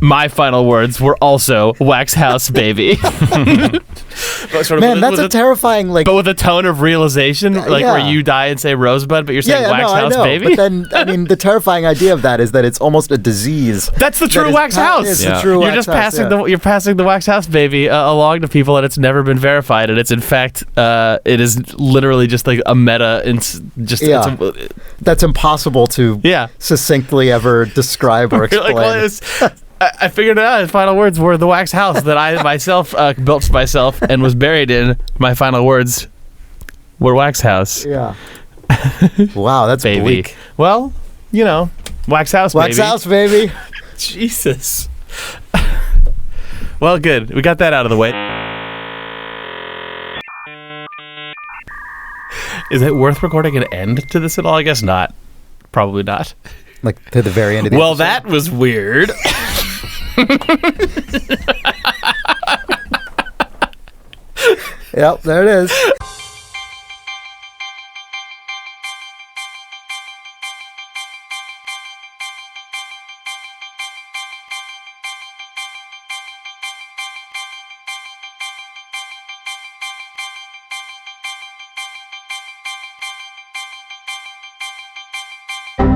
My final words were also wax house baby. Man, that's a terrifying, like... But with a tone of realization, where you die and say rosebud, but you're saying wax house baby? But then, I mean, the terrifying idea of that is that it's almost a disease. That's the true wax house. It's the true wax house. You're passing the wax house baby along to people, and it's never been verified, and it's in fact, it is literally just like a meta, that's impossible to succinctly ever describe or explain. I figured it out. His final words were the wax house that I myself built myself and was buried in. My final words were wax house. Yeah. Wow, that's baby. Bleak. Well, wax house baby. Wax house baby. Jesus. Well, good. We got that out of the way. Is it worth recording an end to this at all? I guess not. Probably not. Like to the very end of the episode? That was weird. Yep, there it is.